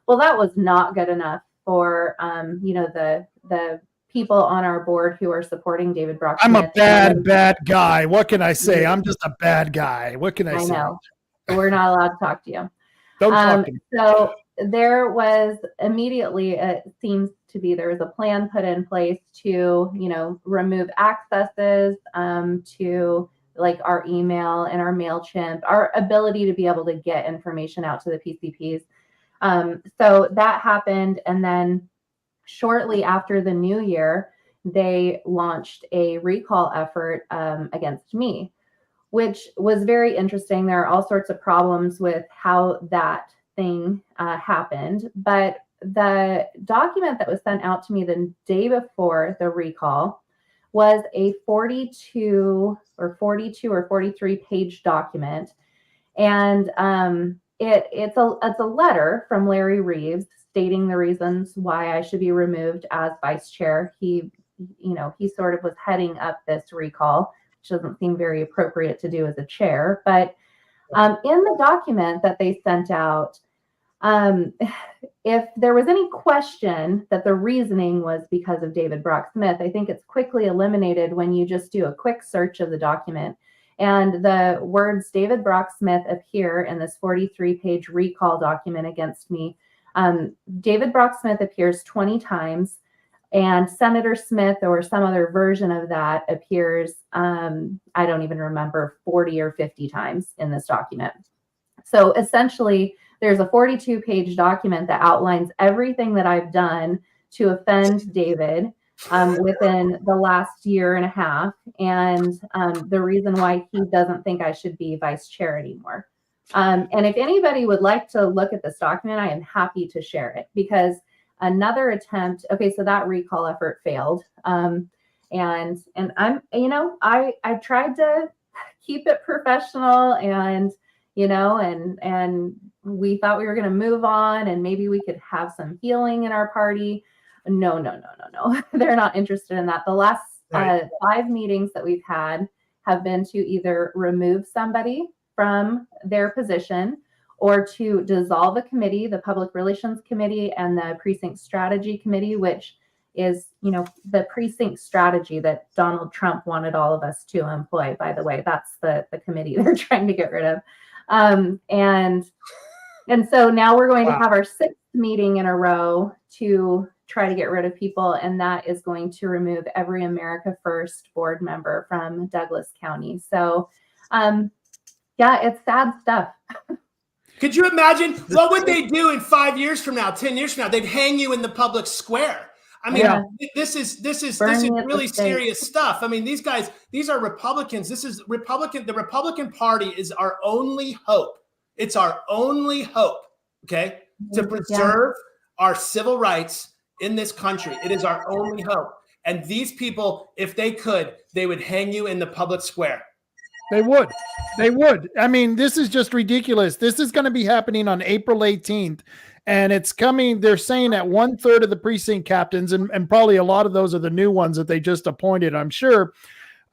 Well, that was not good enough for, the people on our board who are supporting David Brock
I'm
Smith.
a bad guy. What can I say? I'm just a bad guy. What can I say?
know. We're not allowed to talk to you.
Don't talk to me.
So there was immediately, it seems to be, there was a plan put in place to, remove accesses to like our email and our MailChimp, our ability to be able to get information out to the PCPs. So that happened. And then shortly after the new year, they launched a recall effort against me, which was very interesting. There are all sorts of problems with how that thing happened. But the document that was sent out to me the day before the recall was a 42 or 43 page document. And it's a letter from Larry Reeves stating the reasons why I should be removed as vice chair. He sort of was heading up this recall, which doesn't seem very appropriate to do as a chair. But in the document that they sent out, if there was any question that the reasoning was because of David Brock Smith, I think it's quickly eliminated when you just do a quick search of the document. And the words David Brock Smith appear in this 43-page recall document against me. David Brock Smith appears 20 times, and Senator Smith or some other version of that appears, I don't even remember, 40 or 50 times in this document. So essentially, there's a 42-page document that outlines everything that I've done to offend David within the last year and a half, and the reason why he doesn't think I should be vice chair anymore. And if anybody would like to look at this document, I am happy to share it, because another attempt, okay, so that recall effort failed. And I'm, I tried to keep it professional, and, and we thought we were going to move on and maybe we could have some healing in our party. No. They're not interested in that. The last 5 meetings that we've had have been to either remove somebody from their position or to dissolve a committee, the Public Relations Committee and the Precinct Strategy Committee, which is, the precinct strategy that Donald Trump wanted all of us to employ, by the way. That's the committee they're trying to get rid of. And so now we're going to have our 6th meeting in a row to try to get rid of people, and that is going to remove every America First board member from Douglas County. So, it's sad stuff.
Could you imagine what would they do in 5 years from now, 10 years from now? They'd hang you in the public square. I mean, this is really serious stuff. I mean, these guys, these are Republicans. This is Republican. The Republican Party is our only hope. It's our only hope, okay, to preserve our civil rights in this country. It is our only hope. And these people, if they could, they would hang you in the public square.
They would. I mean, this is just ridiculous. This is going to be happening on April 18th. And it's coming, they're saying that 1/3 of the precinct captains, and probably a lot of those are the new ones that they just appointed, I'm sure,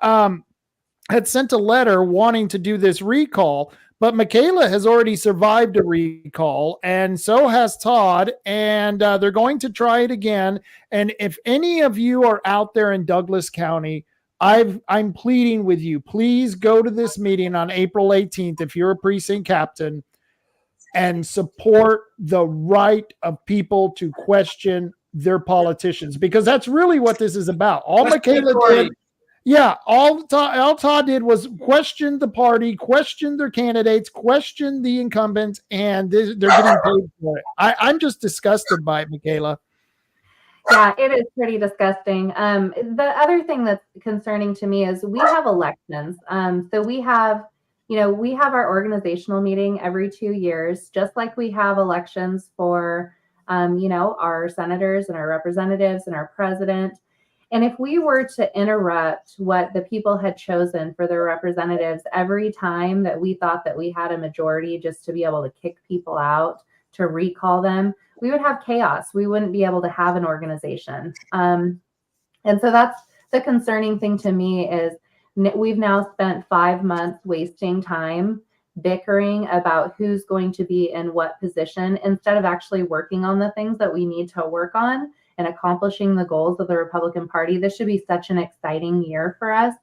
had sent a letter wanting to do this recall. But Michaela has already survived a recall, and so has Todd, and they're going to try it again. And if any of you are out there in Douglas County, I'm pleading with you, please go to this meeting on April 18th if you're a precinct captain, and support the right of people to question their politicians, because that's really what this is about. All Michaela did, all Todd did was question the party, question their candidates, question the incumbents, and they're getting paid for it. I'm just disgusted by it, Michaela.
Yeah, it is pretty disgusting. The other thing that's concerning to me is we have elections. So we have our organizational meeting every 2 years, just like we have elections for, our senators and our representatives and our president. And if we were to interrupt what the people had chosen for their representatives every time that we thought that we had a majority just to be able to kick people out, to recall them, we would have chaos. We wouldn't be able to have an organization. And so that's the concerning thing to me is we've now spent 5 months wasting time bickering about who's going to be in what position instead of actually working on the things that we need to work on and accomplishing the goals of the Republican Party. This should be such an exciting year for us.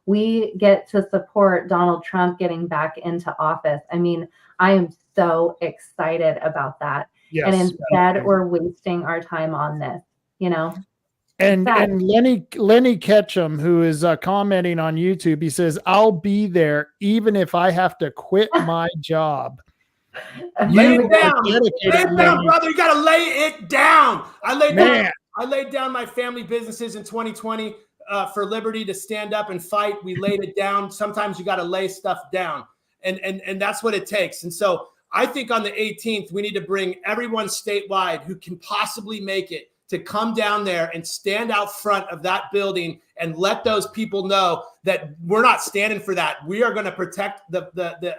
We get to support Donald Trump getting back into office. I mean, I am so excited about that.
Yes.
And instead, we're wasting our time on this, you know?
And Lenny Ketchum, who is commenting on YouTube, he says, "I'll be there even if I have to quit my job."
Lay it down. Lay it down, brother. You got to lay it down. I laid down my family businesses in 2020 for liberty to stand up and fight. We laid it down. Sometimes you got to lay stuff down. And that's what it takes. And so I think on the 18th, we need to bring everyone statewide who can possibly make it to come down there and stand out front of that building and let those people know that we're not standing for that. We are going to protect the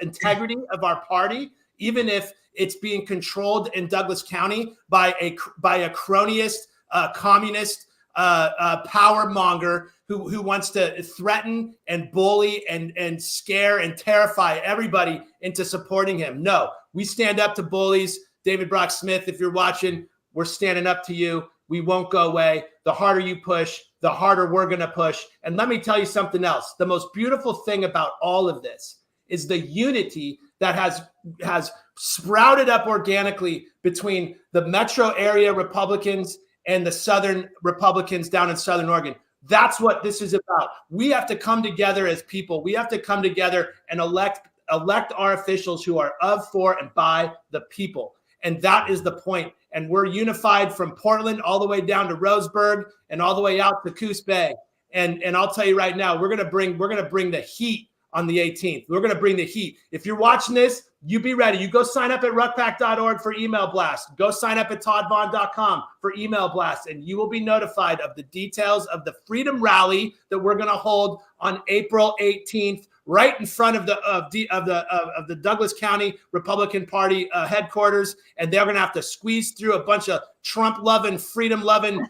integrity of our party, even if it's being controlled in Douglas County by a cronyist, communist power monger who wants to threaten and bully and scare and terrify everybody into supporting him. No, we stand up to bullies. David Brock Smith, if you're watching, we're standing up to you. We won't go away. The harder you push, the harder we're going to push. And let me tell you something else. The most beautiful thing about all of this is the unity that has sprouted up organically between the metro area Republicans and the Southern Republicans down in Southern Oregon. That's what this is about. We have to come together as people. We have to come together and elect our officials who are of, for, and by the people. And that is the point. And we're unified from Portland all the way down to Roseburg and all the way out to Coos Bay. And I'll tell you right now, we're gonna bring the heat on the 18th. We're gonna bring the heat. If you're watching this, you be ready. You go sign up at ruckpack.org for email blasts. Go sign up at toddvaughn.com for email blasts, and you will be notified of the details of the Freedom Rally that we're gonna hold on April 18th. Right in front of the Douglas County Republican Party headquarters, and they're going to have to squeeze through a bunch of Trump-loving, freedom-loving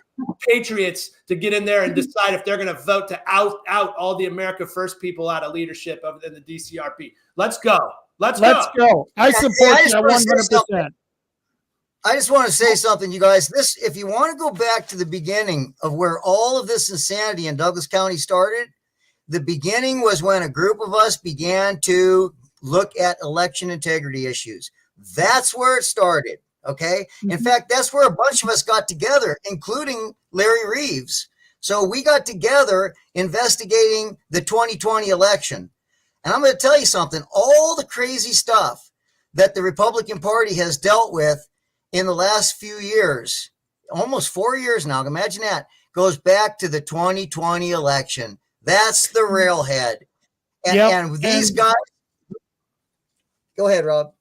patriots to get in there and decide if they're going to vote to out all the America First people out of leadership in the DCRP. Let's go. Let's go.
I support that 100%.
I just want to say something, you guys. If you want to go back to the beginning of where all of this insanity in Douglas County started, the beginning was when a group of us began to look at election integrity issues. That's where it started, okay? In fact, that's where a bunch of us got together, including Larry Reeves. So we got together investigating the 2020 election. And I'm going to tell you something. All the crazy stuff that the Republican Party has dealt with in the last few years, almost 4 years now, imagine that, goes back to the 2020 election. That's the railhead. And these guys, go ahead, Rob.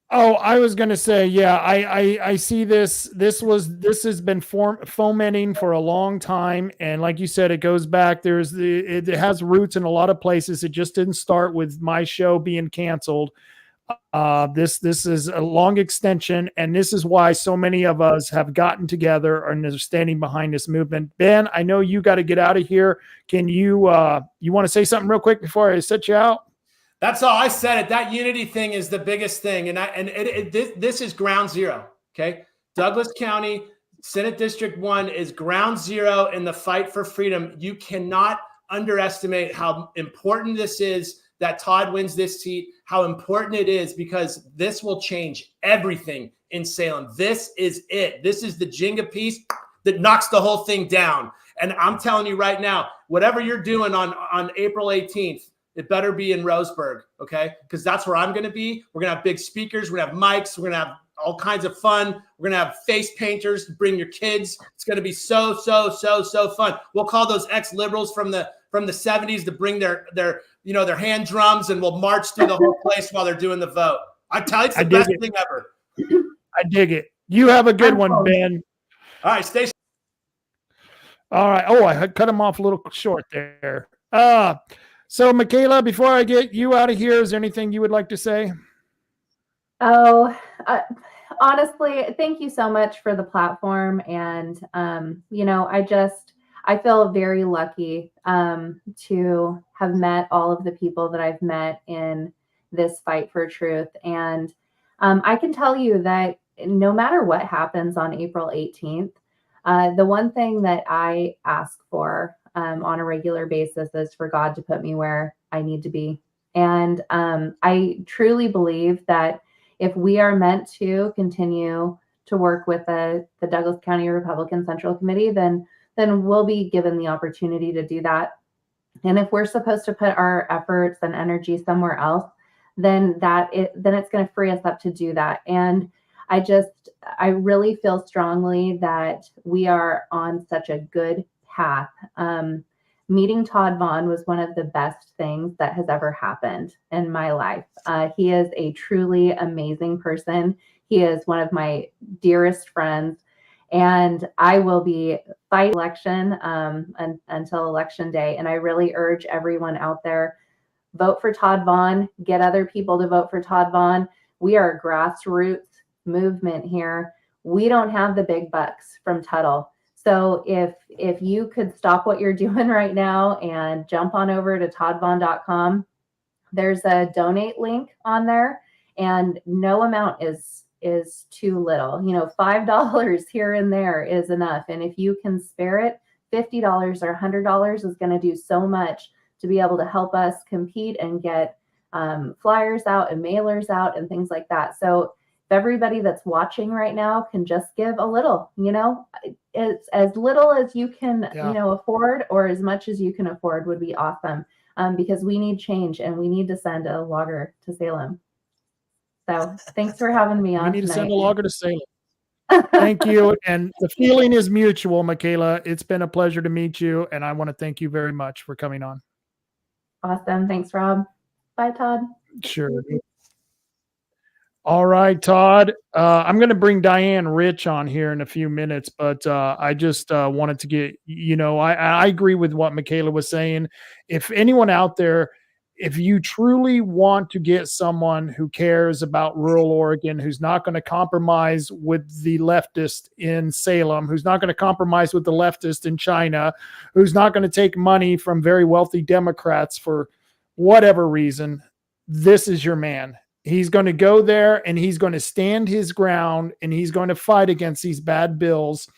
Oh, I was going to say, yeah, I see this. This has been fomenting for a long time. And like you said, it goes back. It has roots in a lot of places. It just didn't start with my show being canceled. This is a long extension, and this is why so many of us have gotten together and are standing behind this movement. Ben, I know you got to get out of here. Can you want to say something real quick before I set you out?
That's all. I said it. That unity thing is the biggest thing, this is ground zero. Okay, Douglas County Senate District 1 is ground zero in the fight for freedom. You cannot underestimate how important this is that Todd wins this seat, how important it is, because this will change everything in Salem. This is it. This is the Jenga piece that knocks the whole thing down. And I'm telling you right now, whatever you're doing on April 18th, it better be in Roseburg, okay? Because that's where I'm going to be. We're going to have big speakers. We're going to have mics. We're going to have all kinds of fun. We're going to have face painters. Bring your kids. It's going to be so fun. We'll call those ex-liberals from the 70s to bring their hand drums, and we'll march through the whole place while they're doing the vote. I tell you, it's the best thing ever.
I dig it. You have a good one, Ben.
All right, stay.
All right. Oh, I cut him off a little short there. So Michaela, before I get you out of here, is there anything you would like to say?
Oh, honestly, thank you so much for the platform. And, I feel very lucky to have met all of the people that I've met in this fight for truth. And I can tell you that no matter what happens on April 18th, the one thing that I ask for on a regular basis is for God to put me where I need to be. And I truly believe that if we are meant to continue to work with the Douglas County Republican Central Committee, then we'll be given the opportunity to do that. And if we're supposed to put our efforts and energy somewhere else, then it's going to free us up to do that. And I really feel strongly that we are on such a good path. Meeting Todd Vaughn was one of the best things that has ever happened in my life. He is a truly amazing person. He is one of my dearest friends. And I will be fighting election until election day. And I really urge everyone out there, vote for Todd Vaughn, get other people to vote for Todd Vaughn. We are a grassroots movement here. We don't have the big bucks from Tuttle. So if you could stop what you're doing right now and jump on over to toddvaughn.com, there's a donate link on there, and no amount is too little. $5 here and there is enough. And if you can spare it, $50 or $100 is going to do so much to be able to help us compete and get flyers out and mailers out and things like that. So if everybody that's watching right now can just give a little, it's as little as you can, afford, or as much as you can afford would be awesome. Because we need change and we need to send a logger to Salem. So thanks for having me on.
We need
tonight.
to send a logger to Salem. Thank you. And the feeling is mutual, Michaela. It's been a pleasure to meet you. And I want to thank you very much for coming on.
Awesome. Thanks, Rob. Bye, Todd.
Sure. All right, Todd. I'm going to bring Diane Rich on here in a few minutes, but I just wanted to get, I agree with what Michaela was saying. If anyone out there, if you truly want to get someone who cares about rural Oregon, who's not going to compromise with the leftist in Salem, who's not going to compromise with the leftist in China, who's not going to take money from very wealthy Democrats for whatever reason, this is your man. He's going to go there and he's going to stand his ground and he's going to fight against these bad bills.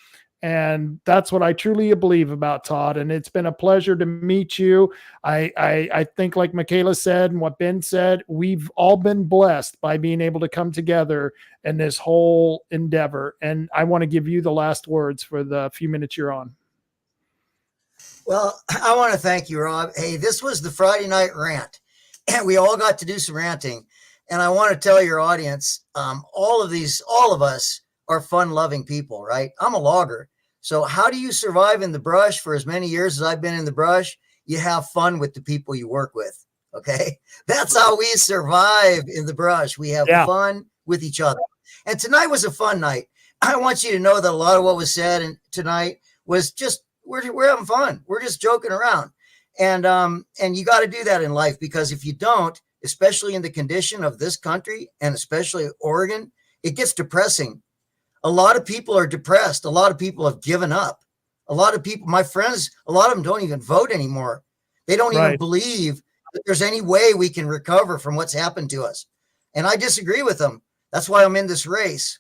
And that's what I truly believe about Todd. And it's been a pleasure to meet you. I think, like Michaela said and what Ben said, we've all been blessed by being able to come together in this whole endeavor. And I want to give you the last words for the few minutes you're on.
Well, I want to thank you, Rob. Hey, this was the Friday night rant, and we all got to do some ranting. And I want to tell your audience, all of us are fun-loving people, right? I'm a logger. So how do you survive in the brush for as many years as I've been in the brush? You have fun with the people you work with, okay? That's how we survive in the brush. We have fun with each other. And tonight was a fun night. I want you to know that a lot of what was said tonight was just, we're having fun. We're just joking around. And you got to do that in life, because if you don't, especially in the condition of this country and especially Oregon, it gets depressing. A lot of people are depressed. A lot of people have given up. A lot of people, my friends, a lot of them don't even vote anymore. They don't even believe that there's any way we can recover from what's happened to us. And I disagree with them. That's why I'm in this race.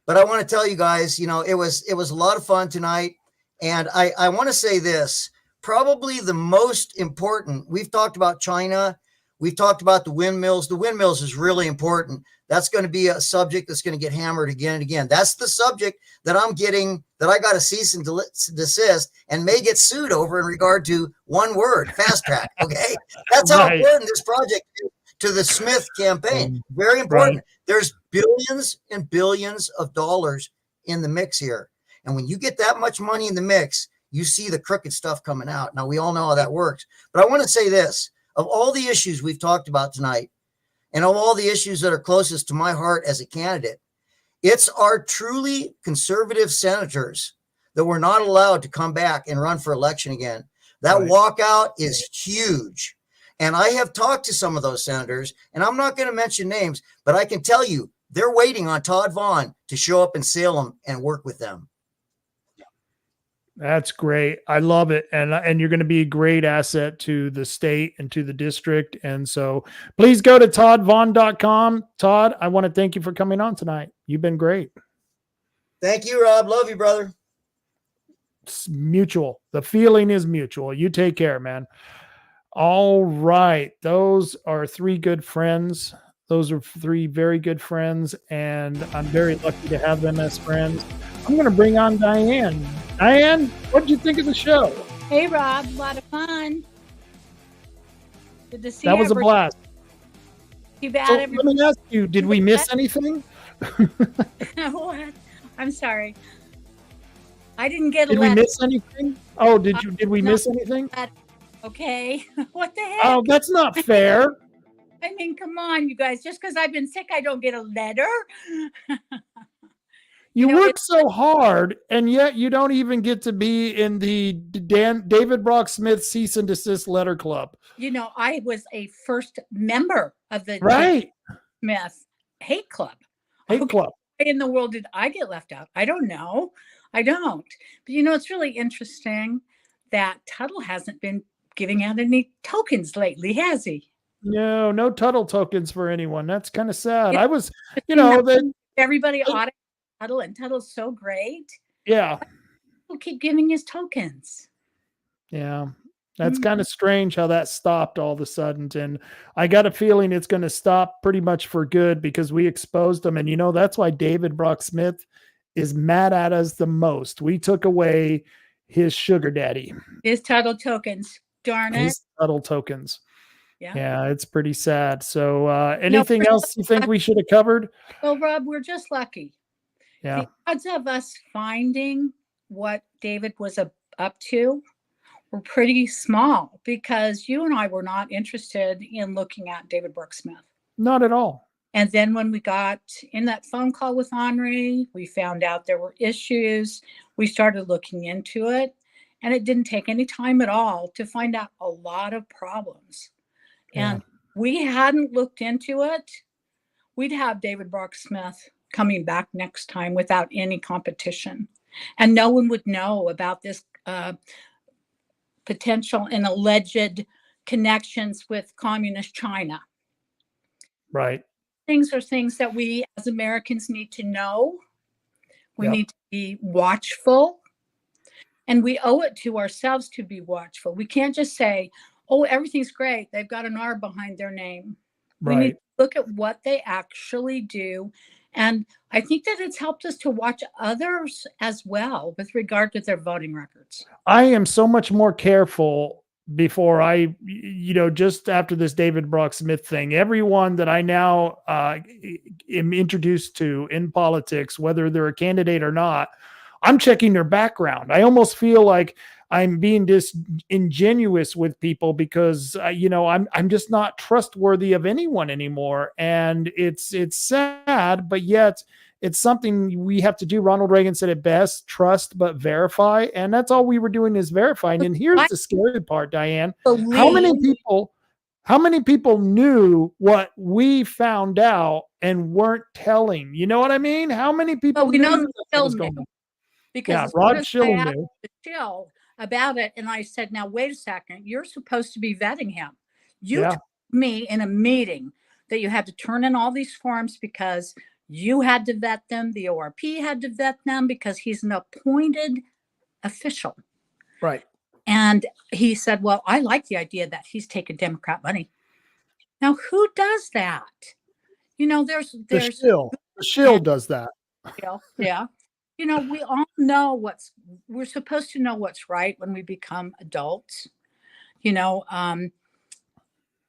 But I want to tell you guys, it was a lot of fun tonight. And I want to say this, probably the most important, we've talked about China. We've talked about the windmills. The windmills is really important. That's going to be a subject that's going to get hammered again and again. That's the subject that I got to cease and desist and may get sued over in regard to one word, fast track. Okay. That's how important this project is to the Smith campaign. Very important. There's billions and billions of dollars in the mix here. And when you get that much money in the mix, you see the crooked stuff coming out. Now, we all know how that works. But I want to say this. Of all the issues we've talked about tonight, and of all the issues that are closest to my heart as a candidate, it's our truly conservative senators that were not allowed to come back and run for election again. That walkout is huge. And I have talked to some of those senators, and I'm not going to mention names, but I can tell you They're waiting on Todd Vaughn to show up in Salem and work with them.
That's great. I love it. And you're going to be a great asset to the state and to the district. And so please go to toddvaughn.com. Todd, I want to thank you for coming on tonight. You've been great.
Thank you, Rob. Love you, brother.
It's mutual. The feeling is mutual. You take care, man. All right. Those are three good friends. Those are three very good friends. And I'm very lucky to have them as friends. I'm going to bring on Diane. Diane, what did you think of the show?
Hey, Rob, a lot of fun. Good to see
That was a
everyone.
blast.
Too bad
So let me ask you, did we miss anything?
What? I'm sorry. I didn't get a
Did we
letter.
miss anything? Oh, did we
No.
miss anything?
Okay. What the heck?
Oh, that's not fair.
I mean, come on, you guys. Just because I've been sick, I don't get a letter.
You
know,
work so hard, and yet you don't even get to be in the David Brock Smith cease and desist letter club.
You know, I was a first member of the
Right.
Smith Hate Club.
Hate
Okay.
club.
Why in the world did I get left out? I don't know. I don't. But you know, it's really interesting that Tuttle hasn't been giving out any tokens lately, has he?
No Tuttle tokens for anyone. That's kind of sad.
It-
I was, that
Everybody audit Tuttle, and Tuttle's so great.
yeah.
He'll keep giving his tokens.
Yeah. That's
Mhm.
kind of strange how that stopped all of a sudden. And I got a feeling it's going to stop pretty much for good because we exposed them. And that's why David Brock Smith is mad at us the most. We took away his sugar daddy,
His Tuttle tokens. Darn it.
his Tuttle tokens.
Yeah.
Yeah, it's pretty sad. So anything else you think we should have covered?
Well, Rob, we're just lucky.
Yeah.
The odds of us finding what David was up to were pretty small because you and I were not interested in looking at David Brooks Smith.
Not at all.
And then when we got in that phone call with Henri, we found out there were issues. We started looking into it, and it didn't take any time at all to find out a lot of problems.
Yeah.
And we hadn't looked into it, we'd have David Brock Smith coming back next time without any competition. And no one would know about this potential and alleged connections with communist China.
Right.
Things are things that we as Americans need to know. We
Yep.
need to be watchful. And we owe it to ourselves to be watchful. We can't just say, oh, everything's great. They've got an R behind their name. We need
Right.
to look at what they actually do. And I think that it's helped us to watch others as well with regard to their voting records.
I am so much more careful before I, just after this David Brock Smith thing, everyone that I now am introduced to in politics, whether they're a candidate or not, I'm checking their background. I almost feel like I'm being disingenuous with people because, I'm just not trustworthy of anyone anymore. And it's sad, but yet it's something we have to do. Ronald Reagan said it best, trust, but verify. And that's all we were doing is verifying. And here's the scary part, Diane. How many people knew what we found out and weren't telling? You know what I mean? How many people
we know
knew
that
that
Phil
was going
knew.
on?
Because
Yeah,
as soon
Rod
as
Schill
I asked
knew.
Schill about it, and I said, now, wait a second. You're supposed to be vetting him. You
Yeah.
told me in a meeting that you had to turn in all these forms because you had to vet them. The ORP had to vet them because he's an appointed official.
Right.
And he said, well, I like the idea that he's taking Democrat money. Now, who does that? There's
The shill does that.
yeah. We all know we're supposed to know what's right when we become adults,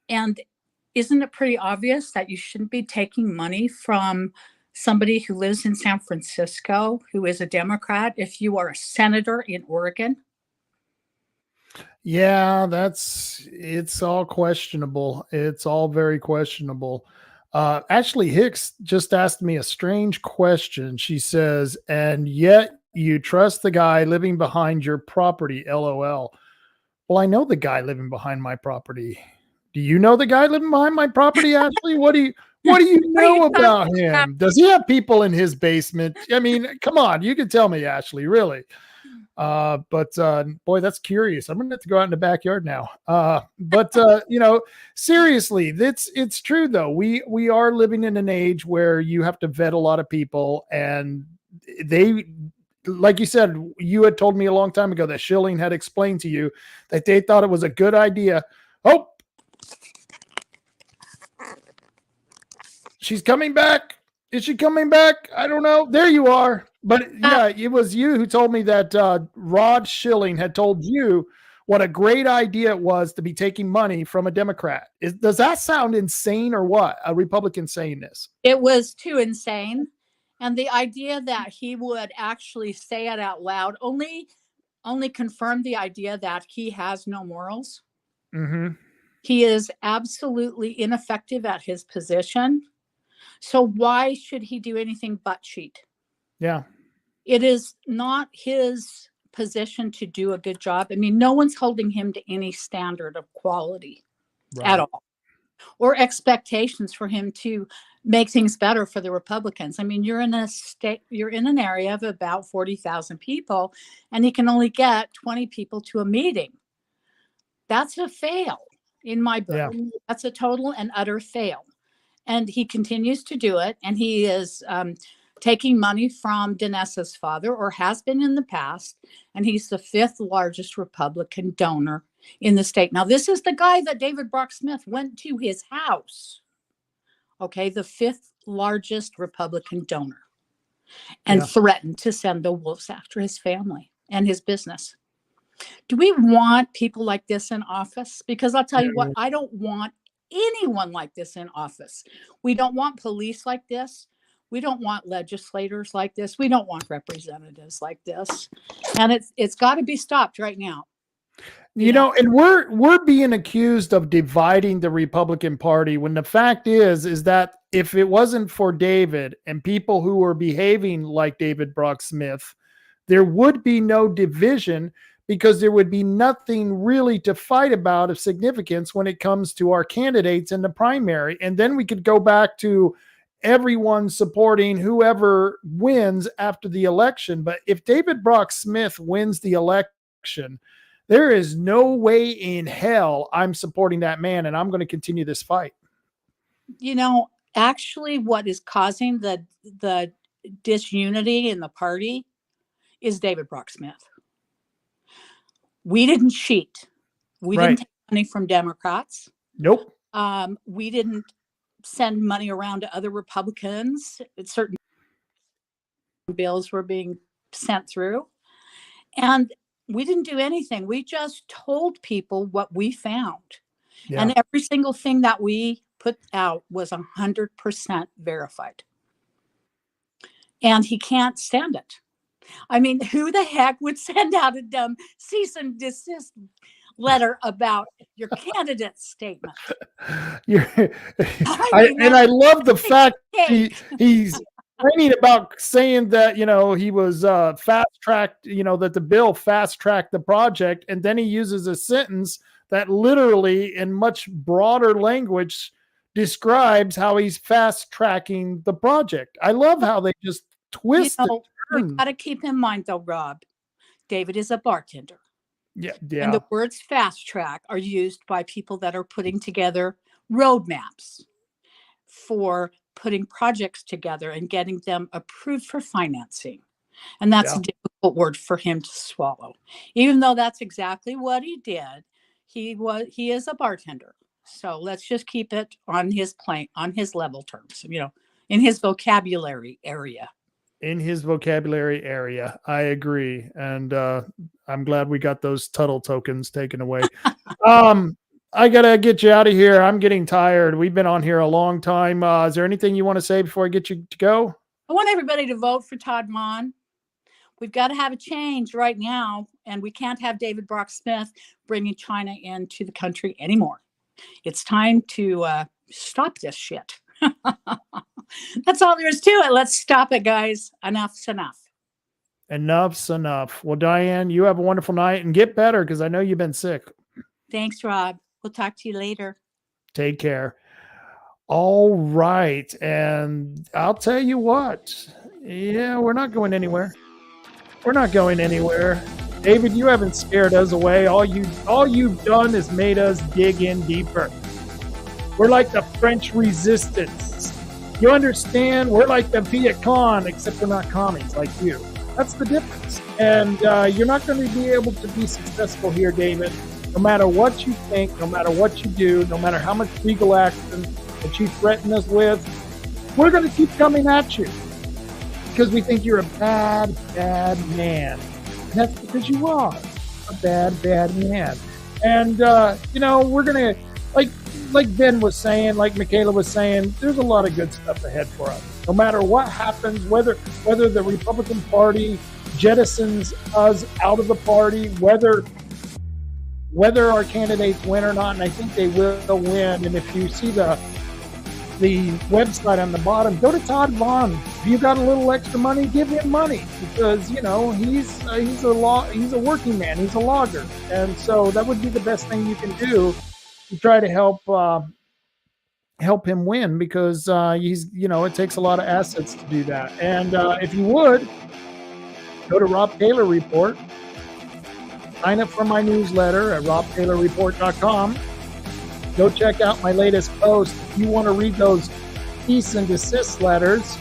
and isn't it pretty obvious that you shouldn't be taking money from somebody who lives in San Francisco, who is a Democrat, if you are a senator in Oregon?
Yeah, it's all questionable. It's all very questionable. Ashley Hicks just asked me a strange question. She says, and yet you trust the guy living behind your property, LOL. Well, I know the guy living behind my property. Do you know the guy living behind my property, Ashley? What What do you know
you
about
talking
him? Does he have people in his basement? I mean, come on, you can tell me, Ashley, really. But boy, that's curious. I'm gonna have to go out in the backyard now. But seriously, it's true though. We are living in an age where you have to vet a lot of people, and they, like you said, you had told me a long time ago that Schilling had explained to you that they thought it was a good idea. Oh, she's coming back. Is she coming back? I don't know. There you are. But yeah, it was you who told me that Rod Schilling had told you what a great idea it was to be taking money from a Democrat. Does that sound insane or what? A Republican saying this?
It was too insane. And the idea that he would actually say it out loud only confirmed the idea that he has no morals.
Mm-hmm.
He is absolutely ineffective at his position. So why should he do anything but cheat?
Yeah.
It is not his position to do a good job. I mean, no one's holding him to any standard of quality at all, or expectations for him to make things better for the Republicans. I mean, you're in an area of about 40,000 people, and he can only get 20 people to a meeting. That's a fail in my book.
Yeah.
That's a total and utter fail. And he continues to do it. And he is taking money from Dinesa's father, or has been in the past. And he's the 5th largest Republican donor in the state. Now, this is the guy that David Brock Smith went to his house. Okay, the 5th largest Republican donor, and threatened to send the wolves after his family and his business. Do we want people like this in office? Because I'll tell you what, I don't want anyone like this in office. We don't want police like this. We don't want legislators like this. We don't want representatives like this. And it's got to be stopped right now.
You know, and we're being accused of dividing the Republican Party, when the fact is that if it wasn't for David and people who were behaving like David Brock Smith, there would be no division, because there would be nothing really to fight about of significance when it comes to our candidates in the primary. And then we could go back to everyone supporting whoever wins after the election. But if David Brock Smith wins the election, there is no way in hell I'm supporting that man, and I'm going to continue this fight.
You know, actually what is causing the disunity in the party is David Brock Smith. We didn't cheat. We didn't take money from Democrats.
Nope.
We didn't send money around to other Republicans. Certain bills were being sent through. And we didn't do anything. We just told people what we found. Yeah. And every single thing that we put out was 100% verified. And he can't stand it. I mean, who the heck would send out a dumb cease and desist letter about your candidate statement?
And I love the fact he's complaining about saying that, you know, he was fast-tracked, you know, that the bill fast-tracked the project, and then he uses a sentence that literally, in much broader language, describes how he's fast-tracking the project. I love how they just twist it.
We've got to keep in mind, though, Rob, David is a bartender.
Yeah.
And the words fast track are used by people that are putting together roadmaps for putting projects together and getting them approved for financing. And that's a difficult word for him to swallow. Even though that's exactly what he did, he is a bartender. So let's just keep it on his level terms, you know, in his vocabulary area.
In his vocabulary area. I agree. And I'm glad we got those Tuttle tokens taken away. I got to get you out of here. I'm getting tired. We've been on here a long time. Is there anything you want to say before I get you to go?
I want everybody to vote for Todd Mon. We've got to have a change right now. And we can't have David Brock Smith bringing China into the country anymore. It's time to stop this shit. That's all there is to it. Let's stop it, guys. Enough's enough.
Enough's enough. Well, Diane, you have a wonderful night and get better, because I know you've been sick.
Thanks, Rob. We'll talk to you later.
Take care. All right. And I'll tell you what. Yeah, we're not going anywhere. We're not going anywhere. David, you haven't scared us away. All you've done is made us dig in deeper. We're like the French resistance. You understand? We're like the Viet Cong, except we're not commies like you. That's the difference. And you're not going to be able to be successful here, David, no matter what you think, no matter what you do, no matter how much legal action that you threaten us with. We're going to keep coming at you because we think you're a bad, bad man. And that's because you are a bad, bad man. And, we're going to, like Ben was saying, like Michaela was saying, there's a lot of good stuff ahead for us. No matter what happens, whether the Republican Party jettisons us out of the party, whether our candidates win or not, and I think they will win. And if you see the website on the bottom, go to Todd Vaughn. If you got a little extra money, give him money because he's a working man. He's a logger, and so that would be the best thing you can do to try to help him win because it takes a lot of assets to do that. And if you would go to Rob Taylor Report, sign up for my newsletter at robtaylorreport.com. Go check out my latest post. If you want to read those cease and desist letters,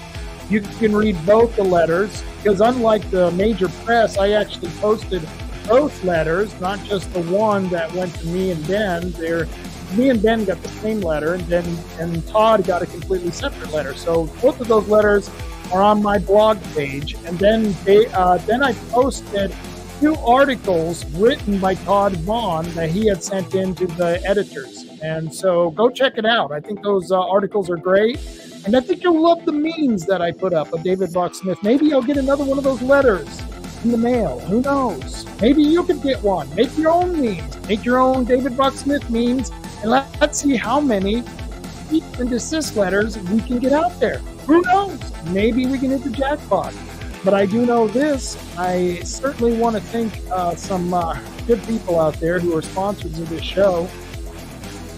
you can read both the letters because unlike the major press, I actually posted both letters, not just the one that went to me and Ben. Me and Ben got the same letter, and Todd got a completely separate letter. So both of those letters are on my blog page. And then I posted 2 articles written by Todd Vaughn that he had sent in to the editors. And so go check it out. I think those articles are great. And I think you'll love the memes that I put up of David Brock Smith. Maybe I'll get another one of those letters in the mail. Who knows? Maybe you could get one. Make your own memes. Make your own David Brock Smith memes. And let's see how many cease and desist letters we can get out there. Who knows? Maybe we can hit the jackpot. But I do know this. I certainly want to thank some good people out there who are sponsors of this show.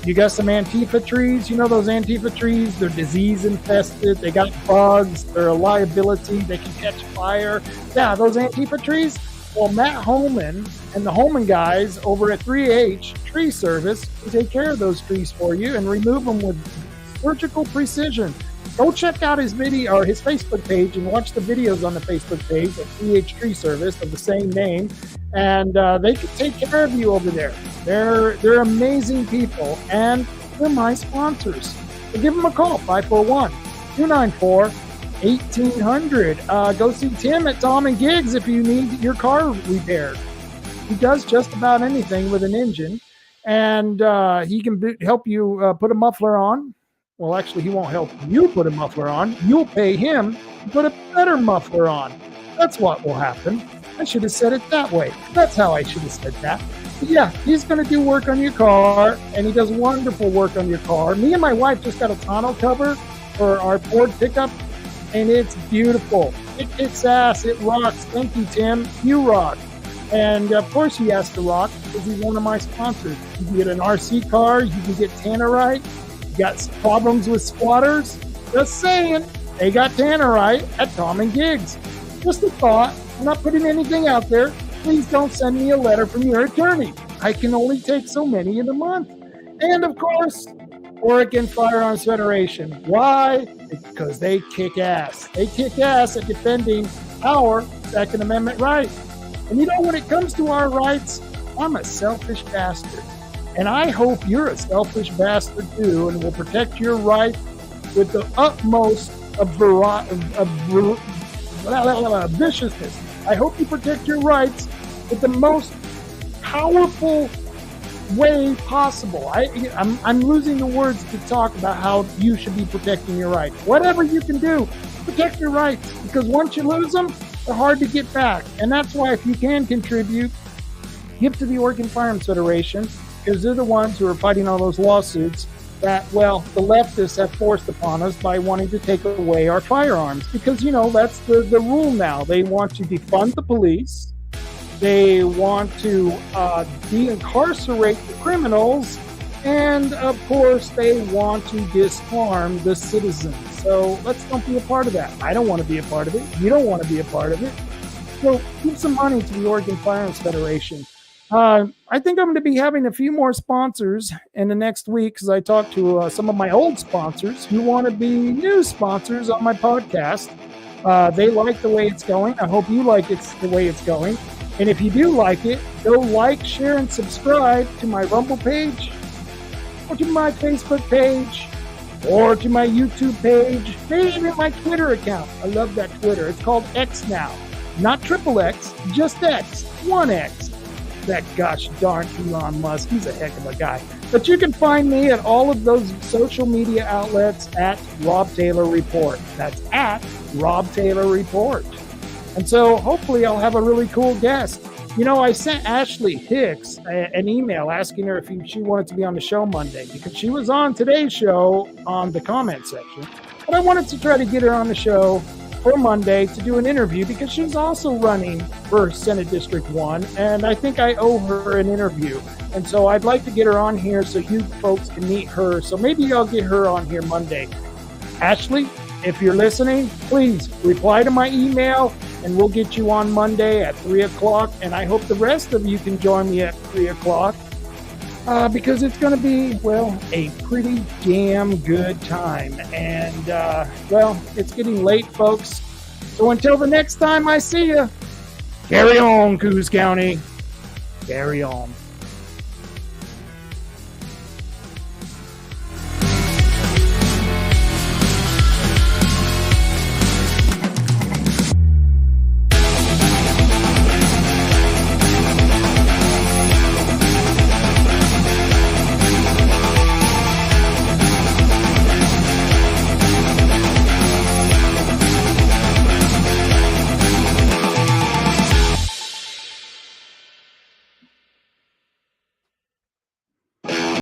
You got some Antifa trees. You know those Antifa trees? They're disease infested. They got bugs. They're a liability. They can catch fire. Yeah, those Antifa trees. Well, Matt Holman and the Holman guys over at 3H Tree Service will take care of those trees for you and remove them with surgical precision. Go check out his video or his Facebook page and watch the videos on the Facebook page at 3H Tree Service of the same name. And they can take care of you over there. They're amazing people, and they're my sponsors. So give them a call, 541-294-1800. Go see Tim at Tom and Gigs if you need your car repaired. He does just about anything with an engine, and he can help you put a muffler on. Well, actually, he won't help you put a muffler on. You'll pay him to put a better muffler on. That's what will happen. I should have said it that way. That's how I should have said that. But yeah, he's going to do work on your car, and he does wonderful work on your car. Me and my wife just got a tonneau cover for our Ford pickup, and it's beautiful. It kicks ass. It rocks. Thank you, Tim. You rock. And of course he has to rock because he's one of my sponsors. You can get an RC car. You can get Tannerite. You got problems with squatters? Just saying. They got Tannerite at Tom and Gigs. Just a thought. I'm not putting anything out there. Please don't send me a letter from your attorney. I can only take so many in a month. And of course, Oregon Firearms Federation. Why? Because they kick ass. They kick ass at defending our Second Amendment rights. And you know, when it comes to our rights, I'm a selfish bastard. And I hope you're a selfish bastard too and will protect your rights with the utmost of viciousness. I hope you protect your rights with the most powerful way possible. I'm losing the words to talk about how you should be protecting your rights. Whatever you can do, protect your rights, because once you lose them, they're hard to get back. And that's why if you can contribute, give to the Oregon Firearms Federation, because they're the ones who are fighting all those lawsuits that, well, the leftists have forced upon us by wanting to take away our firearms. Because, you know, that's the rule now. They want to defund the police. They want to de-incarcerate the criminals. And of course, they want to disarm the citizens. So let's don't be a part of that. I don't want to be a part of it. You don't want to be a part of it. So give some money to the Oregon Firearms Federation. I think I'm going to be having a few more sponsors in the next week because I talked to some of my old sponsors who want to be new sponsors on my podcast. They like the way it's going. I hope you like the way it's going. And if you do like it, go like, share, and subscribe to my Rumble page, or to my Facebook page, or to my YouTube page, maybe even my Twitter account. I love that Twitter. It's called X now. Not XXX, just X, 1X. That gosh darn Elon Musk, he's a heck of a guy. But you can find me at all of those social media outlets at Rob Taylor Report. That's at Rob Taylor Report. And so hopefully I'll have a really cool guest. You know, I sent Ashley Hicks an email asking her if she wanted to be on the show Monday because she was on today's show on the comment section. But I wanted to try to get her on the show for Monday to do an interview because she's also running for Senate District 1, and I think I owe her an interview. And so I'd like to get her on here so you folks can meet her. So maybe I'll get her on here Monday. Ashley, if you're listening, please reply to my email, and we'll get you on Monday at 3 o'clock. And I hope the rest of you can join me at 3 o'clock because it's going to be, well, a pretty damn good time. And, well, it's getting late, folks. So until the next time I see you, carry on, Coos County. Carry on.